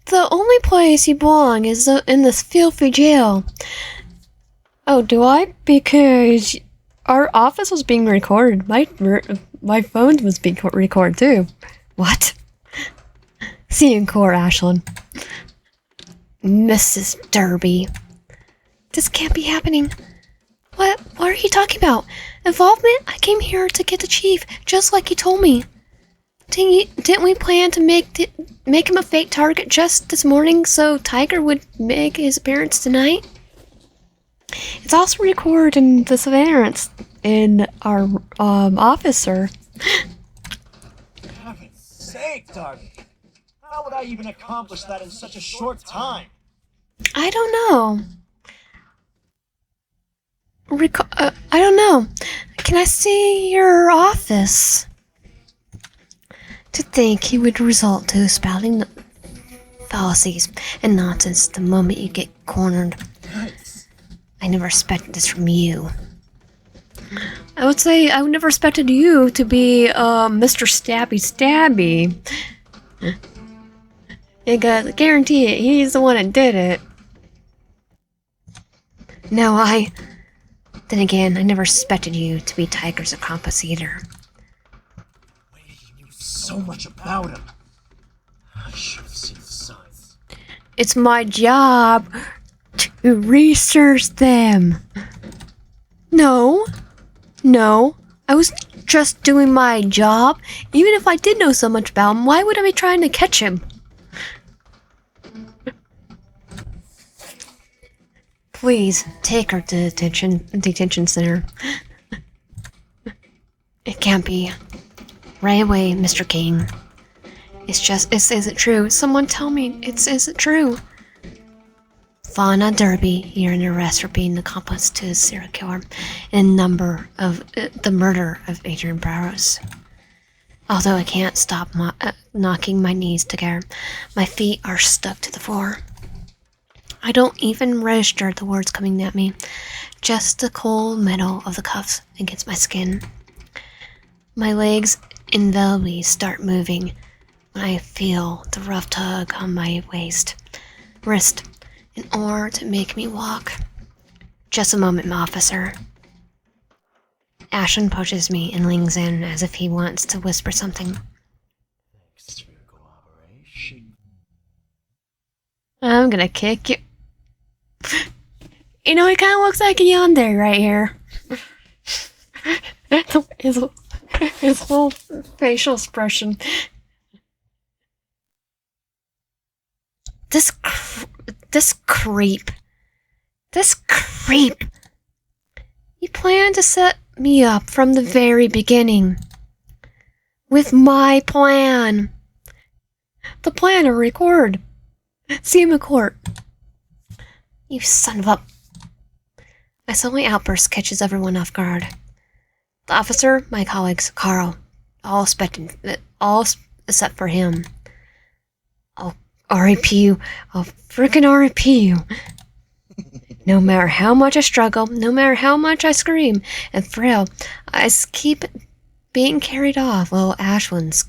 the only place you belong is in this filthy jail. Oh, do I? Because our office was being recorded. My phone was being recorded too. What? See you in court, Ashlyn. Mrs. Derby. This can't be happening. What are you talking about? Involvement? I came here to get the chief, just like you told me. Didn't we plan to make him a fake target just this morning so Tiger would make his appearance tonight? It's also recorded in the surveillance in our office, sir. For heaven's sake, Darby. How would I even accomplish that in such a short time? I don't know. I don't know. Can I see your office? To think he would resort to spouting fallacies and nonsense the moment you get cornered. Nice. I never expected this from you. I would say I would never expected you to be Mr. Stabby. I guarantee it, he's the one that did it. No, Then again, I never expected you to be Tiger's accomplice either. He knew so much about him. I should have seen the signs. It's my job to research them. No, I was just doing my job. Even if I did know so much about him, why would I be trying to catch him? Please, take her to detention center. It can't be. Right away, Mr. King. Is it true? Someone tell me, is it true? Fauna Derby, you're under arrest for being an accomplice to a serial killer in the murder of Adrian Barrows. Although I can't stop knocking my knees together, my feet are stuck to the floor. I don't even register the words coming at me, just the cold metal of the cuffs against my skin. My legs inevitably start moving when I feel the rough tug on my wrist, in order to make me walk. Just a moment, officer. Ashton pushes me and leans in as if he wants to whisper something. Thanks for your cooperation. I'm gonna kick you. You know, he kind of looks like a yandere right here. His whole facial expression. This creep. You plan to set me up from the very beginning. With my plan. The plan to record. See him in court. You son of a... My suddenly outburst catches everyone off guard. The officer, my colleagues, Carl, all except for him. I'll RIP you. I'll frickin' RIP you. No matter how much I struggle, no matter how much I scream and frail, I keep being carried off while Ashwin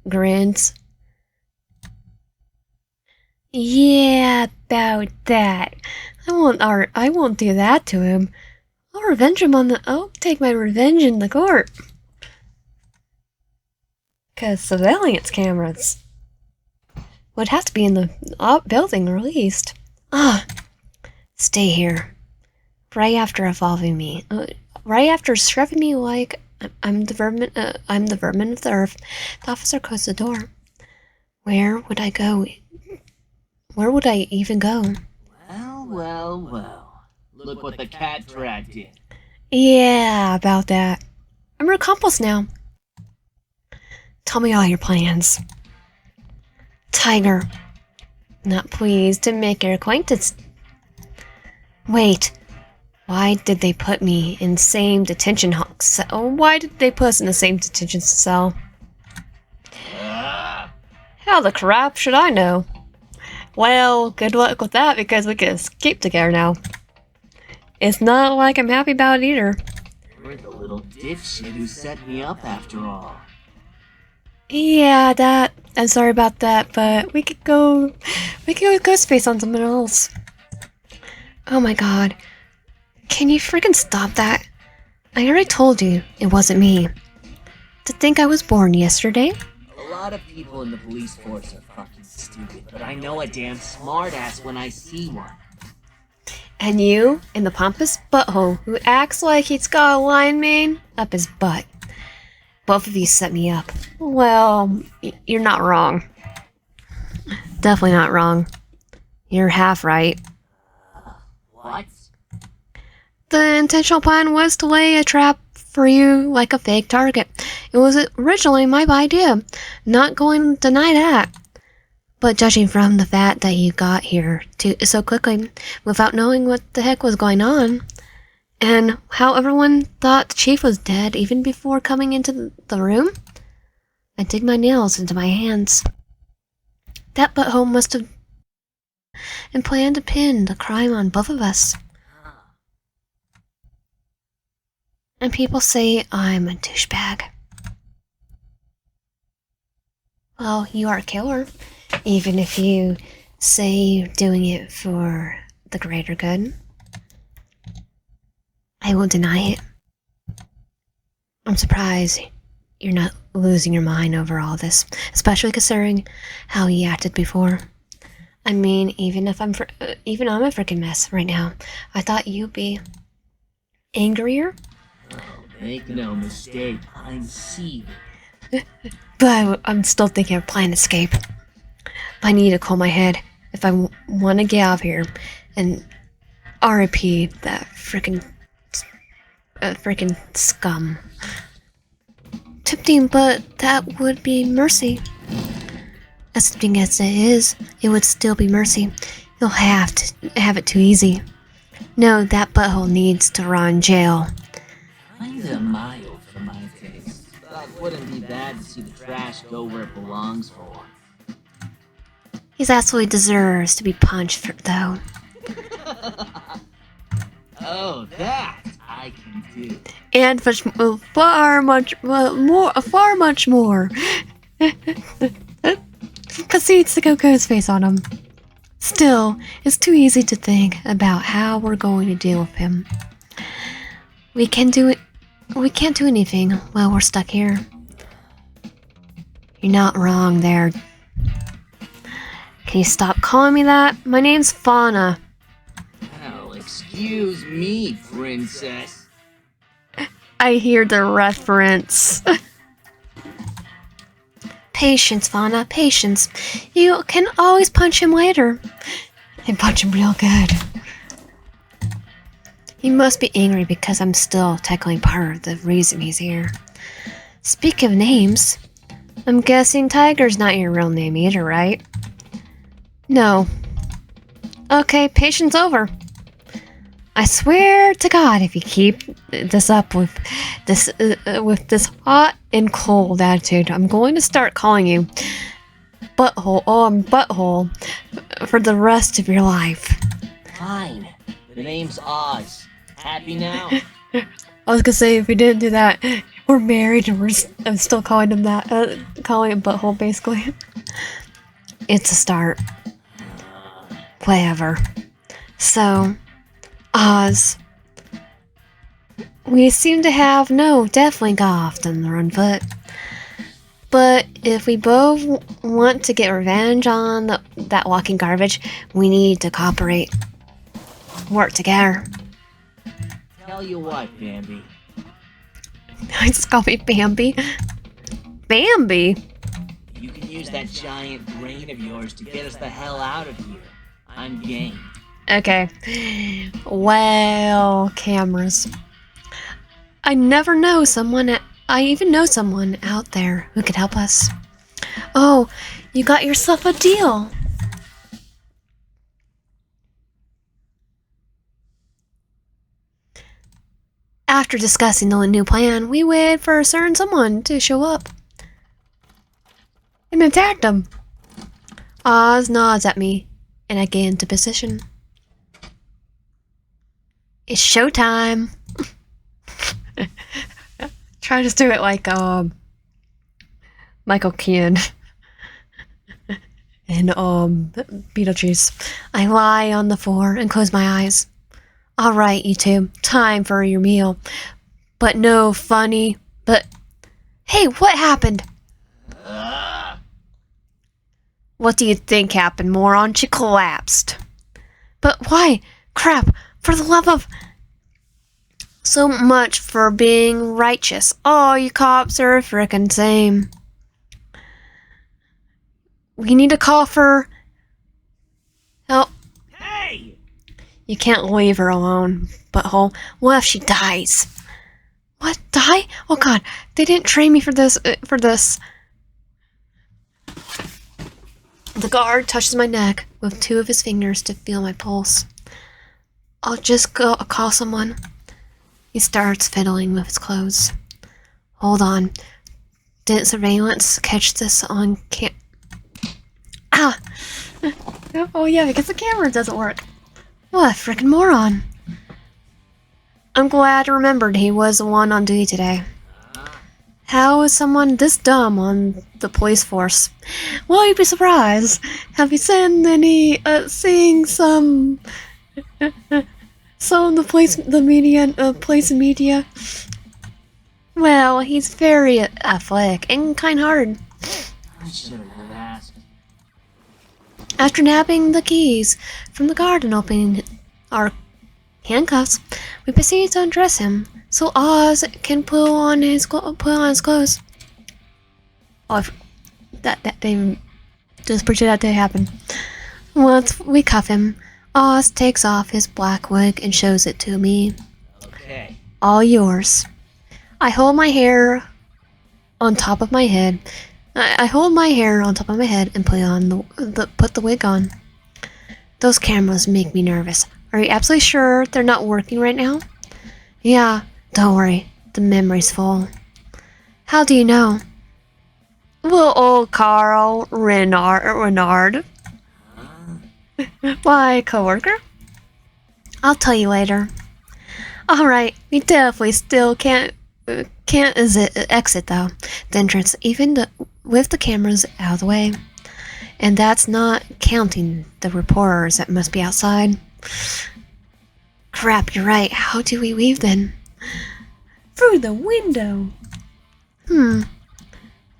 grins. Yeah, about that. I won't do that to him. I'll take my revenge in the court. 'Cause surveillance cameras would have to be in the building at least. Stay here. Right after evolving me. Right after shoving me like I'm the vermin of the earth. The officer closed the door. Where would I go? Where would I even go? Well. Look what the cat dragged in. Yeah, about that. I'm your accomplice now. Tell me all your plans. Tiger. Not pleased to make your acquaintance. Wait. Why did they put me in same detention cell? Why did they put us in the same detention cell? How the crap should I know? Well, good luck with that because we can escape together now. It's not like I'm happy about it either. You're the little dipshit who set me up after all. Yeah, I'm sorry about that, but we could go with Ghostface on something else. Oh my god. Can you freaking stop that? I already told you it wasn't me. To think I was born yesterday? A lot of people in the police force are fucking stupid, but I know a damn smartass when I see one. And you, in the pompous butthole who acts like he's got a lion mane up his butt. Both of you set me up. Well, you're not wrong. Definitely not wrong. You're half right. What? The intentional plan was to lay a trap for you like a fake target. It was originally my idea. Not going to deny that. But judging from the fact that you got here so quickly without knowing what the heck was going on, and how everyone thought the chief was dead even before coming into the room, I dig my nails into my hands. That butthole must have and planned to pin the crime on both of us. And people say I'm a douchebag. Well, you are a killer. Even if you say you're doing it for the greater good. I won't deny it. I'm surprised you're not losing your mind over all this, especially considering how you acted before. I mean, even I'm a freaking mess right now. I thought you'd be angrier. Oh, make no mistake, I'm seething. But I'm still thinking of plan escape. I need to cool my head if I want to get out of here and RIP that freaking scum. Tempting, but that would be mercy. As tempting as it is, it would still be mercy. You'll have to have it too easy. No, that butthole needs to rot in jail. Kinda mild for my taste. But wouldn't be bad to see the trash go where it belongs for once. He absolutely deserves to be punched though. Oh, that! I I can do. And far much more. Concedes the Coco's face on him. Still, it's too easy to think about how we're going to deal with him. We can't do anything while we're stuck here. You're not wrong there. Can you stop calling me that? My name's Fauna. Well, excuse me, princess. I hear the reference. Patience, Fauna, patience. You can always punch him later. And punch him real good. He must be angry because I'm still technically part of the reason he's here. Speak of names, I'm guessing Tiger's not your real name either, right? No. Okay, patience over. I swear to God, if you keep this up with this hot and cold attitude, I'm going to start calling you butthole for the rest of your life. Fine. The name's Oz. Happy now? I was gonna say, if we didn't do that, we're married and I'm still calling him that, calling him butthole basically. It's a start. Whatever. So, Oz. We seem to have definitely got off on the run foot. But if we both want to get revenge on that walking garbage, we need to cooperate. Work together. Tell you what, Bambi. I just call me Bambi. Bambi? You can use that giant brain of yours to get us the hell out of here. I'm game. Okay. Well, cameras. I even know someone out there who could help us. Oh, you got yourself a deal. After discussing the new plan, we waited for a certain someone to show up and attacked him. Oz nods at me, and I get into position. It's showtime. Try to do it like Michael Keaton and Beetlejuice. I lie on the floor and close my eyes. All right, you two, time for your meal. But no funny. But hey, what happened? What do you think happened, moron? She collapsed. But why? Crap! For the love of... So much for being righteous. Oh, you cops are frickin' same. We need to call for help. Hey! You can't leave her alone, butthole. What if she dies? What? Die? Oh God, they didn't train me for this. The guard touches my neck with two of his fingers to feel my pulse. I'll just call someone. He starts fiddling with his clothes. Hold on. Didn't surveillance catch this on Ah! Oh yeah, because the camera doesn't work. What a frickin' moron. I'm glad I remembered he was the one on duty today. How is someone this dumb on the police force? Well, you'd be surprised. Have you seen any, seeing some... some of the police media? Well, he's very athletic and kind-hearted. I should have asked. After nabbing the keys from the guard and opening our handcuffs, we proceed to undress him so Oz can put on his clothes. Oh, that they just pretend that didn't happen. Once we cuff him, Oz takes off his black wig and shows it to me. Okay. All yours. I hold my hair on top of my head. I hold my hair on top of my head and put the wig on. Those cameras make me nervous. Are you absolutely sure they're not working right now? Yeah, don't worry. The memory's full. How do you know? Well, old Carl Renard. My coworker? I'll tell you later. Alright, we definitely still can't exit though. The entrance, with the cameras out of the way. And that's not counting the reporters that must be outside. Crap, you're right. How do we leave then? Through the window. The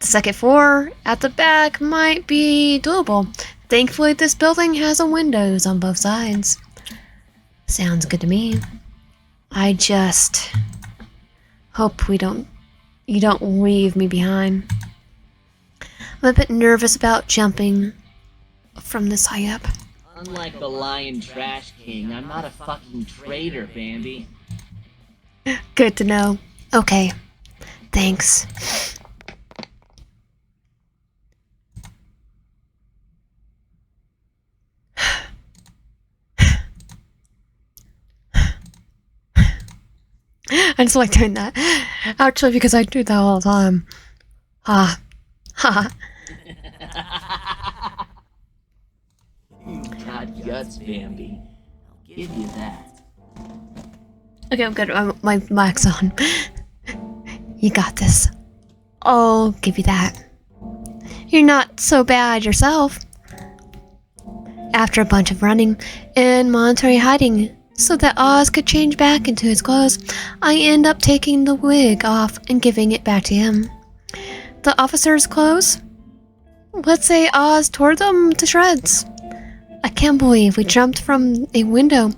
second floor at the back might be doable. Thankfully, this building has windows on both sides. Sounds good to me. I just hope you don't leave me behind. I'm a bit nervous about jumping from this high up. Unlike the Lion Trash King, I'm not a fucking traitor, Bambi. Good to know. Okay. Thanks. I just like doing that. Actually, because I do that all the time. Ha. Ha. You got guts, Bambi. I'll give you that. Okay, I'm good. My mic's on. You got this. I'll give you that. You're not so bad yourself. After a bunch of running and monetary hiding so that Oz could change back into his clothes, I end up taking the wig off and giving it back to him. The officer's clothes? Let's say Oz tore them to shreds. I can't believe we jumped from a window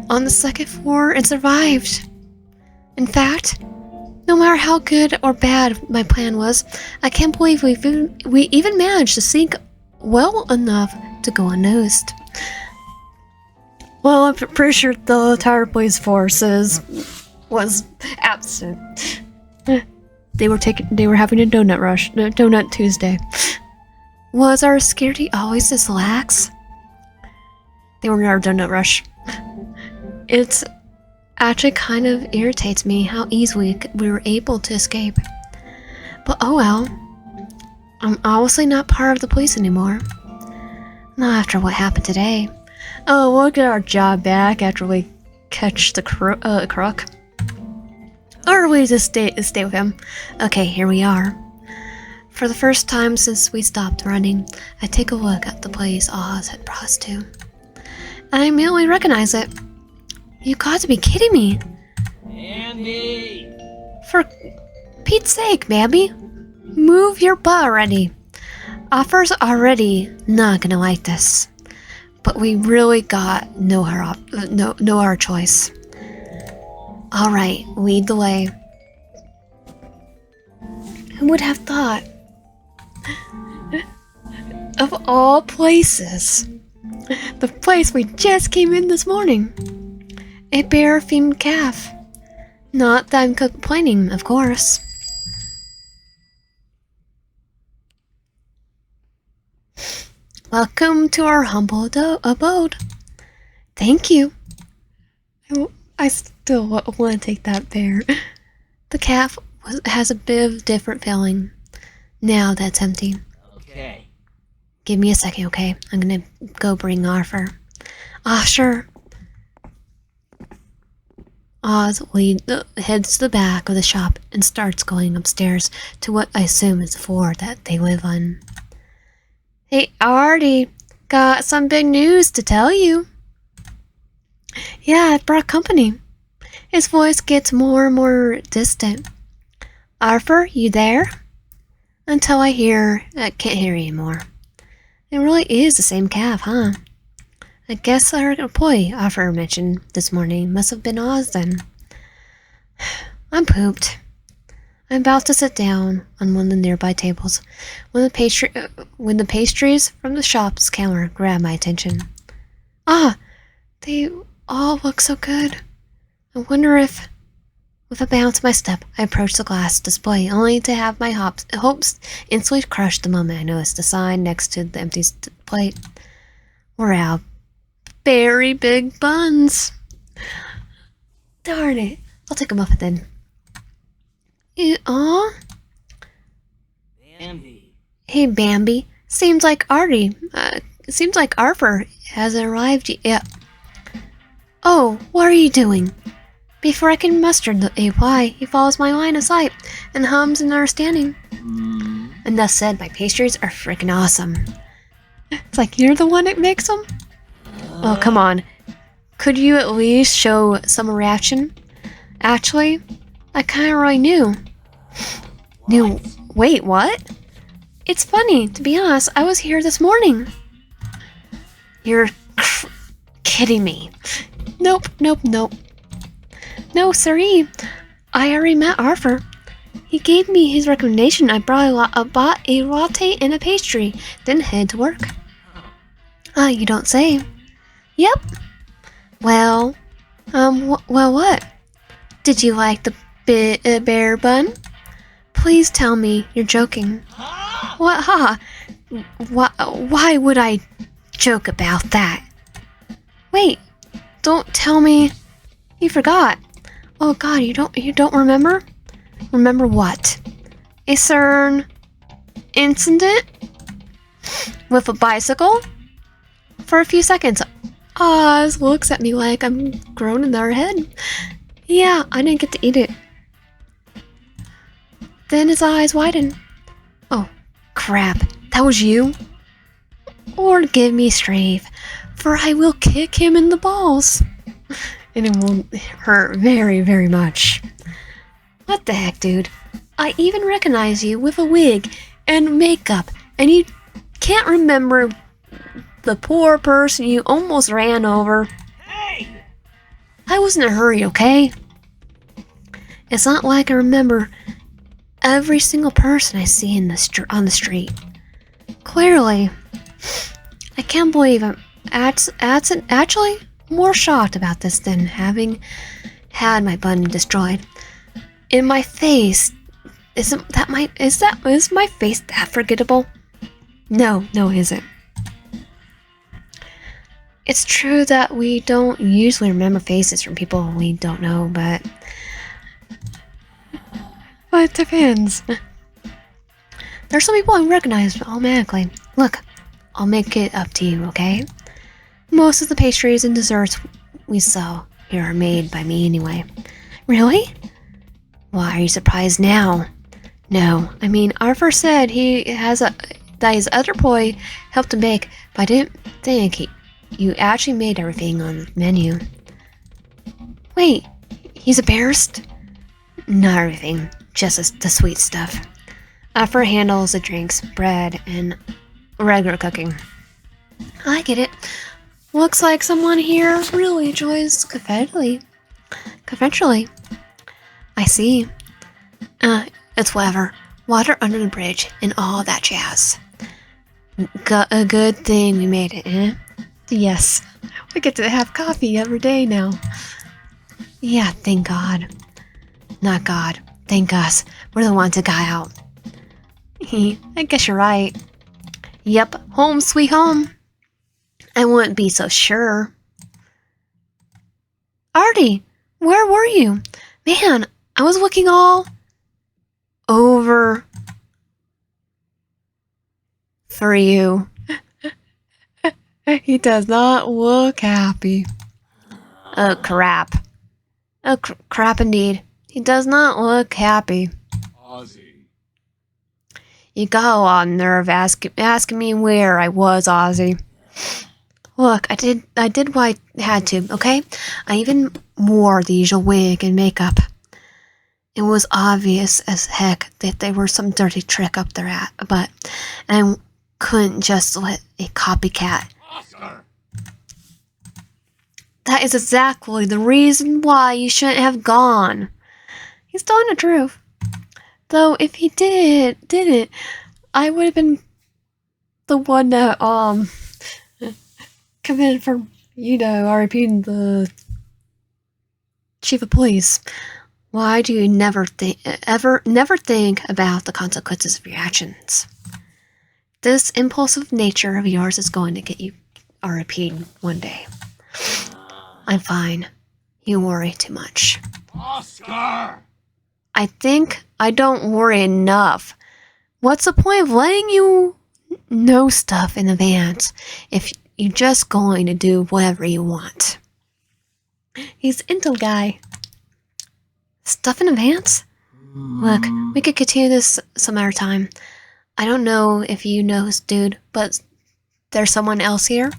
on the second floor and survived. In fact, no matter how good or bad my plan was, I can't believe we even managed to sneak well enough to go unnoticed. Well, I'm pretty sure the entire police force was absent. They were having a donut rush, donut Tuesday. Was our security always this lax? They were in our donut rush. It actually kind of irritates me how easily we were able to escape. But oh well. I'm obviously not part of the police anymore. Not after what happened today. Oh, we'll get our job back after we catch the crook. Or we just stay with him. Okay, here we are. For the first time since we stopped running, I take a look at the place Oz had brought us to. And I immediately recognize it. You got to be kidding me. Bambi! For Pete's sake, Bambi. Move your butt already. Offer's already not gonna like this. But we really got no our choice. Alright, lead the way. Who would have thought? Of all places, the place we just came in this morning. A bear-themed calf. Not that I'm complaining, of course. Welcome to our humble abode. Thank you. I still want to take that bear. The calf has a bit of different feeling. Now that's empty. Okay. Give me a second, okay? I'm gonna go bring Arthur. Ah, sure. Oz heads to the back of the shop and starts going upstairs to what I assume is the floor that they live on. Hey, Artie, got some big news to tell you. Yeah, I brought company. His voice gets more and more distant. Arthur, you there? Until I can't hear you anymore. It really is the same calf, huh? I guess our employee Arthur mentioned this morning must have been Oz then. I'm pooped. I'm about to sit down on one of the nearby tables when the pastries from the shop's counter grab my attention. Ah, they all look so good. I wonder if... With a bounce of my step, I approach the glass display, only to have my hopes instantly crushed the moment I noticed the sign next to the empty plate. We're out. Very big buns. Darn it. I'll take a muffin then. Aw? Bambi. Hey, Bambi. Seems like Arthur hasn't arrived yet. Oh, what are you doing? Before I can muster the reply, he follows my line of sight and hums in understanding. Enough said, my pastries are freaking awesome. It's like, you're the one that makes them? Oh, come on. Could you at least show some reaction? Actually, I kinda already knew. Wait, what? It's funny, to be honest, I was here this morning. You're kidding me. Nope. No, siree. I already met Arthur. He gave me his recommendation. I bought a latte and a pastry, then head to work. You don't say. Yep. Well, what? Did you like the bear bun? Please tell me you're joking. What? Why would I joke about that? Wait, don't tell me you forgot. Oh God, you don't remember? Remember what? A certain incident with a bicycle? For a few seconds, Oz looks at me like I'm grown in their head. Yeah, I didn't get to eat it. Then his eyes widen. Oh, crap, that was you? Lord give me strength, for I will kick him in the balls. And it won't hurt very, very much. What the heck, dude? I even recognize you with a wig and makeup, and you can't remember the poor person you almost ran over. Hey! I was in a hurry, okay? It's not like I remember every single person I see on the street. Clearly, I can't believe I'm actually more shocked about this than having had my bun destroyed. In my face, is my face that forgettable? No, it isn't. It's true that we don't usually remember faces from people we don't know, but it depends. There's some people I recognize automatically. Look, I'll make it up to you, okay? Most of the pastries and desserts we sell here are made by me anyway. Really? Why are you surprised now? No, I mean, Arthur said that his other boy helped him bake, but I didn't think you actually made everything on the menu. Wait, he's embarrassed? Not everything, just the sweet stuff. Arthur handles the drinks, bread, and regular cooking. I get it. Looks like someone here really enjoys confidentially. I see. It's whatever. Water under the bridge and all that jazz. A good thing we made it, eh? Yes. We get to have coffee every day now. Yeah, thank God. Not God. Thank us. We're the ones that got out. I guess you're right. Yep, home sweet home. I wouldn't be so sure. Artie, where were you? Man, I was looking all over for you. He does not look happy. Oh, crap. Oh, crap indeed. He does not look happy. Ozzy. You got a lot of nerve asking me where I was, Ozzy. Look, I did what I had to, okay? I even wore the usual wig and makeup. It was obvious as heck that there was some dirty trick up their butt, and I couldn't just let a copycat. Oscar. That is exactly the reason why you shouldn't have gone. He's telling the truth. Though if he didn't, I would have been the one that committed for, RIP the chief of police. Why do you never think about the consequences of your actions? This impulsive nature of yours is going to get you RIP'd one day. I'm fine. You worry too much. Oscar! I think I don't worry enough. What's the point of letting you know stuff in advance if you're just going to do whatever you want? He's into guy. Stuff in advance? Look, we could continue this some other time. I don't know if you know this dude, but there's someone else here.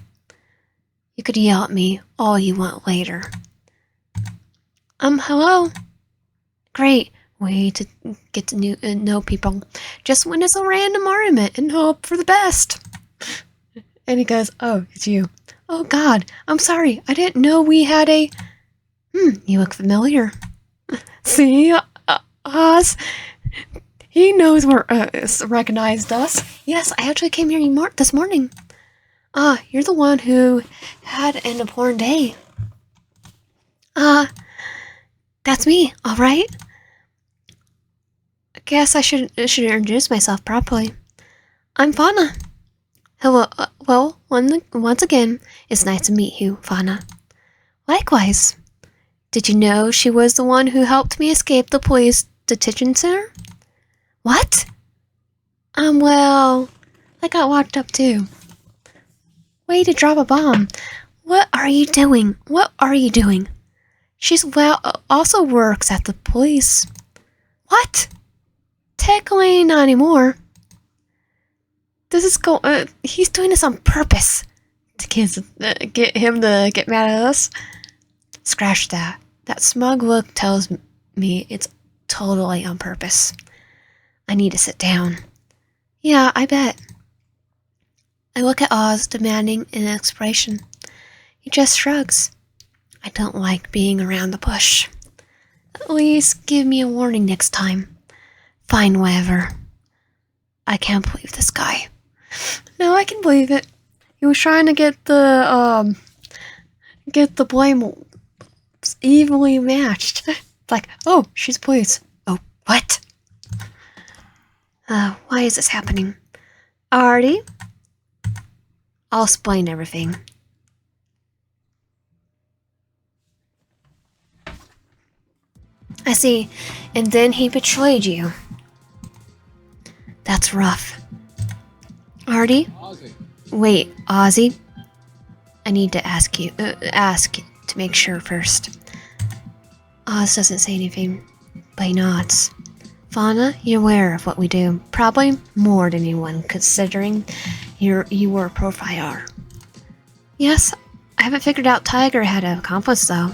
You could yell at me all you want later. Hello? Great way to get to know people. Just when it's a random argument and hope for the best. And he goes, oh, it's you. Oh God, I'm sorry. I didn't know we had a... you look familiar. See, Oz? He knows we're, recognized us. Yes, I actually came here this morning. You're the one who had an important day. That's me, alright? I guess I should introduce myself properly. I'm Fauna. Hello, well, once again, it's nice to meet you, Fauna. Likewise. Did you know she was the one who helped me escape the police detention center? What? Well, I got locked up too. Way to drop a bomb. What are you doing? What are you doing? She's, also works at the police. What? Technically not anymore. This is he's doing this on purpose. To get him to get mad at us. Scratch that. That smug look tells me it's totally on purpose. I need to sit down. Yeah, I bet. I look at Oz, demanding an explanation. He just shrugs. I don't like being around the bush. At least give me a warning next time. Fine, whatever. I can't believe this guy. No, I can believe it. He was trying to get the blame evenly matched. Like, oh, she's police. Oh, what? Why is this happening? Artie? I'll explain everything. I see. And then he betrayed you. That's rough. Artie? Ozzy. Wait, Ozzy? I need to ask to make sure first. Oz doesn't say anything, but he nods. Fauna, you're aware of what we do. Probably more than anyone, considering you were a profiler. Yes, I haven't figured out Tiger had an accomplice though.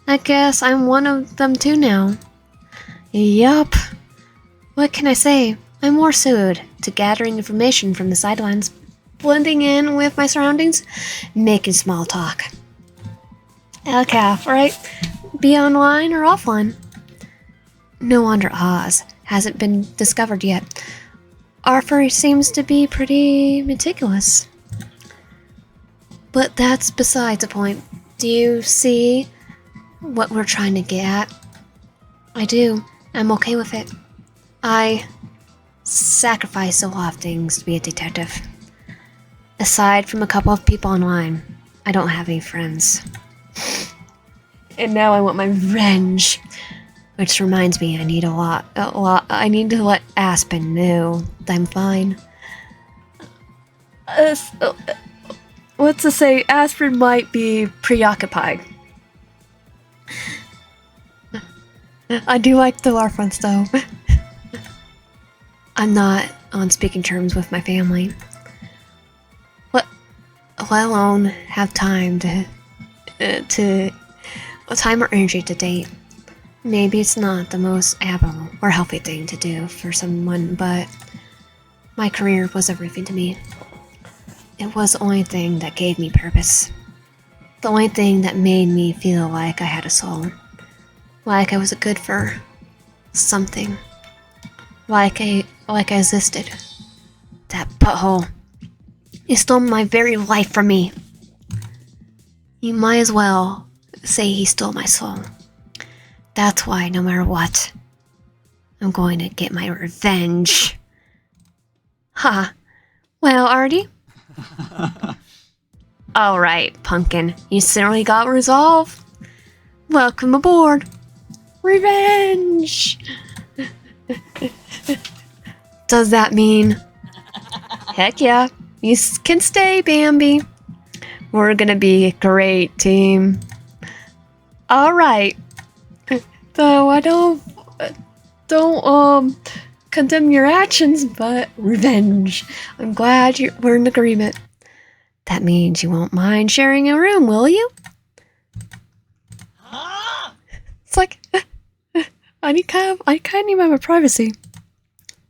I guess I'm one of them too now. Yup. What can I say? I'm more suited to gathering information from the sidelines, blending in with my surroundings, making small talk. Okay, right? Be online or offline. No wonder Oz hasn't been discovered yet. Arthur seems to be pretty meticulous. But that's besides the point. Do you see what we're trying to get at? I do. I'm okay with it. I sacrifice a lot of things to be a detective. Aside from a couple of people online, I don't have any friends. And now I want my revenge. Which reminds me, I need I need to let Aspen know that I'm fine. What's to say, Aspen might be preoccupied. I do like the Larfronts though. I'm not on speaking terms with my family. Let alone have time time or energy to date. Maybe it's not the most abnormal or healthy thing to do for someone, but my career was everything to me. It was the only thing that gave me purpose. The only thing that made me feel like I had a soul. Like I was good for something. Like I existed. That butthole. He stole my very life from me. You might as well say he stole my soul. That's why, no matter what, I'm going to get my revenge. Ha. Well, Artie? Alright, Pumpkin. You certainly got resolve. Welcome aboard. Revenge! Does that mean... Heck yeah. You can stay, Bambi. We're gonna be a great team. Alright. though I don't condemn your actions, but revenge. I'm glad we're in agreement. That means you won't mind sharing a room, will you? It's like I kind of need my privacy.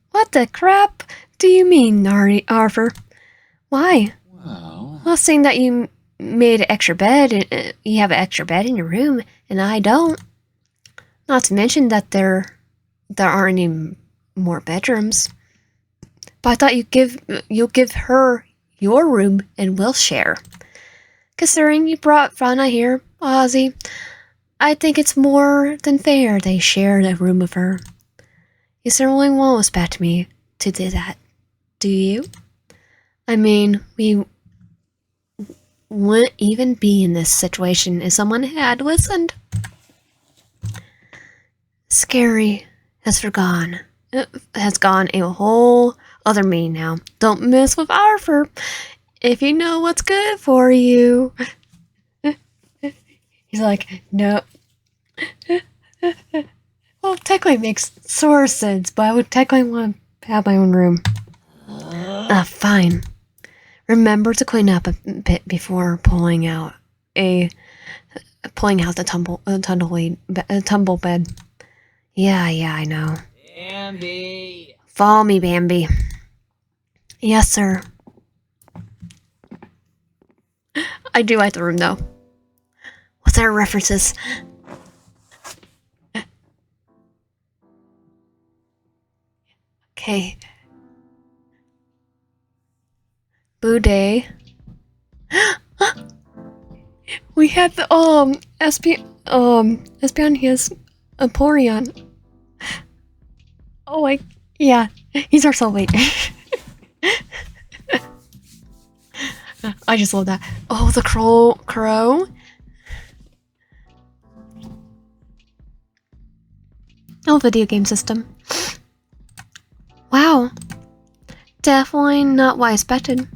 What the crap do you mean, Arthur? Why? Well, seeing that you made an extra bed, you have an extra bed in your room, and I don't. Not to mention that there aren't any more bedrooms. But I thought you'll give her your room and we'll share. Considering you brought Fauna here, Ozzy, I think it's more than fair they share a room with her. You certainly won't expect me to do that, do you? I mean, we wouldn't even be in this situation if someone had listened. Scary has gone a whole other me now. Don't mess with Arthur if you know what's good for you. He's like, no. Well, technically it makes sort of sense, but I would technically want to have my own room. Fine. Remember to clean up a bit before pulling out the tumble bed. Yeah, I know. Bambi! Follow me, Bambi. Yes, sir. I do like the room, though. What's our references? Okay. Boudet. We had the Espion's Emporion. Oh, yeah, he's our soulmate. I just love that. Oh, the crow. Oh, video game system. Wow. Definitely not what I expected.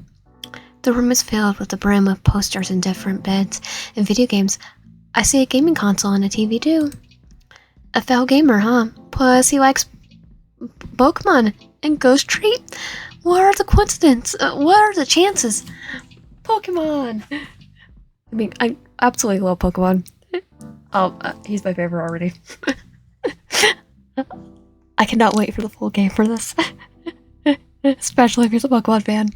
The room is filled with the brim of posters and different beds and video games. I see a gaming console and a TV too. A fellow gamer, huh? Plus he likes Pokémon and Ghost Treat. What are the coincidences? What are the chances? Pokemon! I mean, I absolutely love Pokemon. Oh, he's my favorite already. I cannot wait for the full game for this. Especially if he's a Pokemon fan.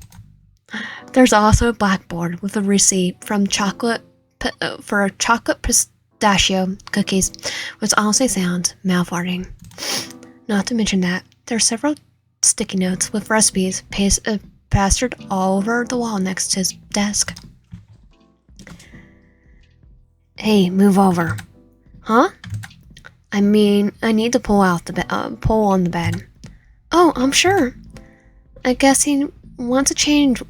There's also a blackboard with a receipt from chocolate pistachio cookies, which honestly sounds mouth-watering. Not to mention that there are several sticky notes with recipes plastered all over the wall next to his desk. Hey, move over. Huh? I mean, I need to pull on the bed. Oh, I'm sure. I guess he went to change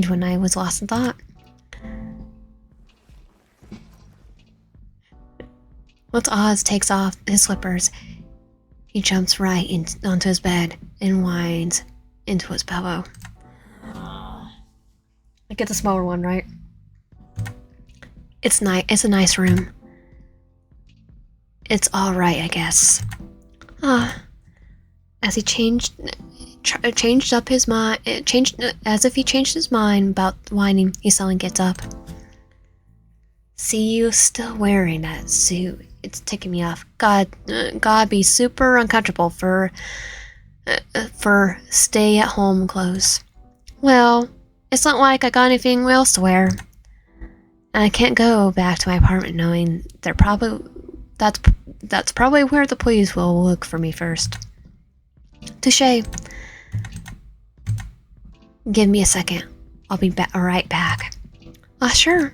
when I was lost in thought. Once Oz takes off his slippers, he jumps right onto his bed and whines into his pillow. I get the smaller one, right? It's nice. It's a nice room. It's all right, I guess. As he changed up his mind, as if he changed his mind about whining, he suddenly gets up. See you still wearing that suit. It's ticking me off. God be super uncomfortable for stay-at-home clothes. Well, it's not like I got anything else to wear. And I can't go back to my apartment knowing that's probably where the police will look for me first. Touché. Give me a second. I'll be right back. Sure.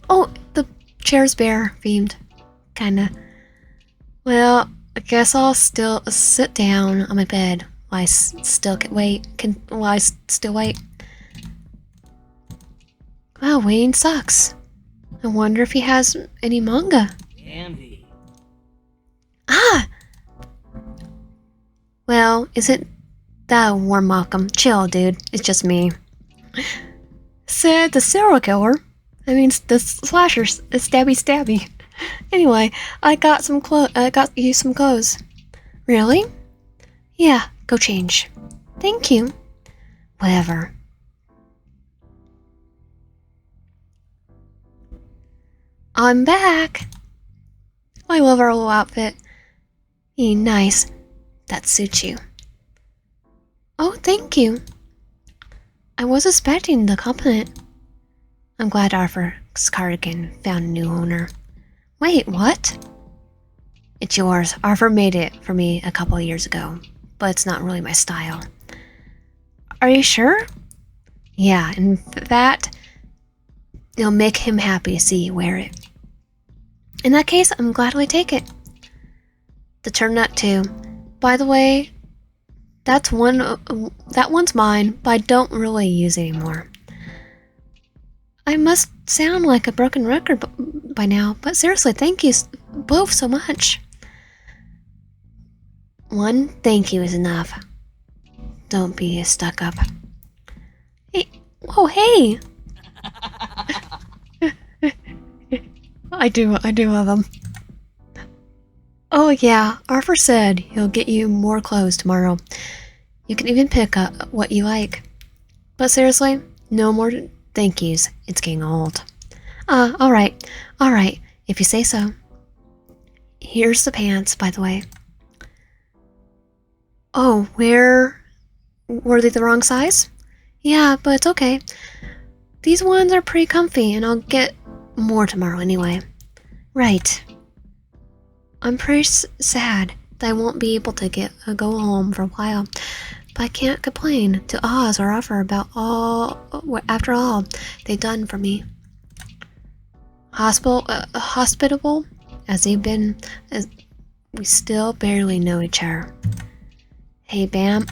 Oh, the chair's bear themed. Kinda. Well, I guess I'll still sit down on my bed while I still wait. Wow, waiting sucks. I wonder if he has any manga. Bambi. Well, isn't that a warm welcome? Chill, dude. It's just me. Said the serial killer. I mean, the slashers, it's stabby. Anyway, I got you some clothes. Really? Yeah, go change. Thank you. Whatever. I'm back. I love our little outfit. Nice. That suits you. Oh, thank you. I was expecting the compliment. I'm glad Arthur's cardigan found a new owner. Wait, what? It's yours. Arthur made it for me a couple of years ago, but it's not really my style. Are you sure? Yeah, in fact, it'll make him happy to see you wear it. In that case, I'm gladly take it. The turtleneck too. By the way, that one's mine, but I don't really use it anymore. I must sound like a broken record by now, but seriously, thank you both so much. One thank you is enough. Don't be stuck up. Hey, whoa, hey! I do love him. Oh yeah, Arthur said he'll get you more clothes tomorrow. You can even pick up what you like. But seriously, no more thank yous. It's getting old. Alright, if you say so. Here's the pants, by the way. Oh, were they the wrong size? Yeah, but it's okay. These ones are pretty comfy, and I'll get more tomorrow anyway. Right. I'm pretty sad that I won't be able to go home for a while, but I can't complain to Oz or Arthur about after all they've done for me. Hospitable as they've been, as we still barely know each other. Hey, Bam,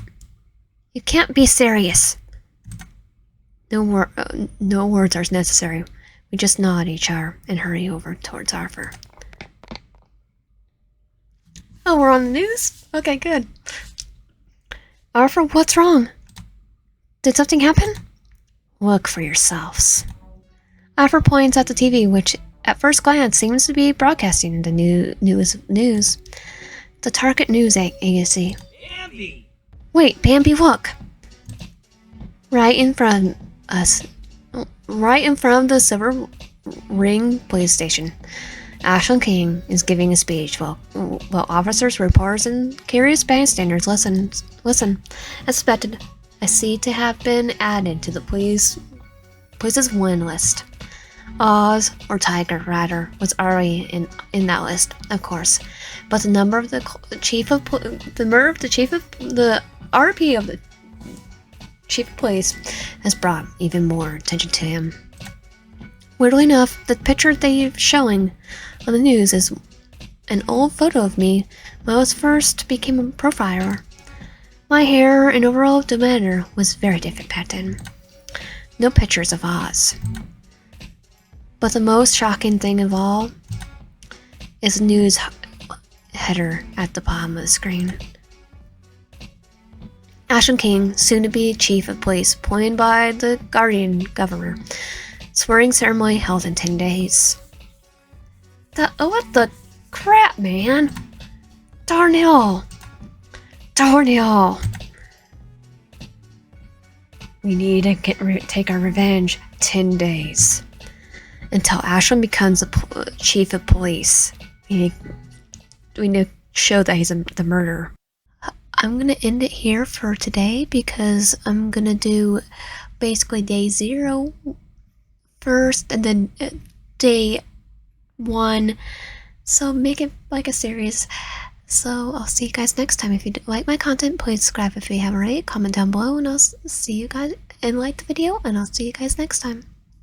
you can't be serious. No words are necessary. We just nod at each other and hurry over towards Arthur. Oh, we're on the news? Okay, good. Arthur, what's wrong? Did something happen? Look for yourselves. Arthur points at the TV, which at first glance seems to be broadcasting the news. The Target News agency. Bambi! Wait, Bambi, look! Right in front of us. Right in front of the Silver Ring police station. Ashland King is giving a speech while officers, reporters, and curious bystanders listen. As expected, a seat to have been added to the police's win list. Oz, or Tiger rather, was already in that list, of course, but the murder of the chief of police has brought even more attention to him. Weirdly enough, the picture they're showing on the news is an old photo of me when I was first became a profiler. My hair and overall demeanor was very different back then. No pictures of Oz. But the most shocking thing of all is the news header at the bottom of the screen. Ashland King, soon to be chief of police, appointed by the Guardian governor. Swearing ceremony held in 10 days. What the crap, man? Darn it all. We need to take our revenge. 10 days. Until Ashland becomes the chief of police. We need to show that he's the murderer. I'm gonna end it here for today because I'm gonna do basically day 0 first and then day 1. So make it like a series. So I'll see you guys next time. If you like my content, please subscribe if you haven't already. Comment down below and I'll see you guys and like the video and I'll see you guys next time.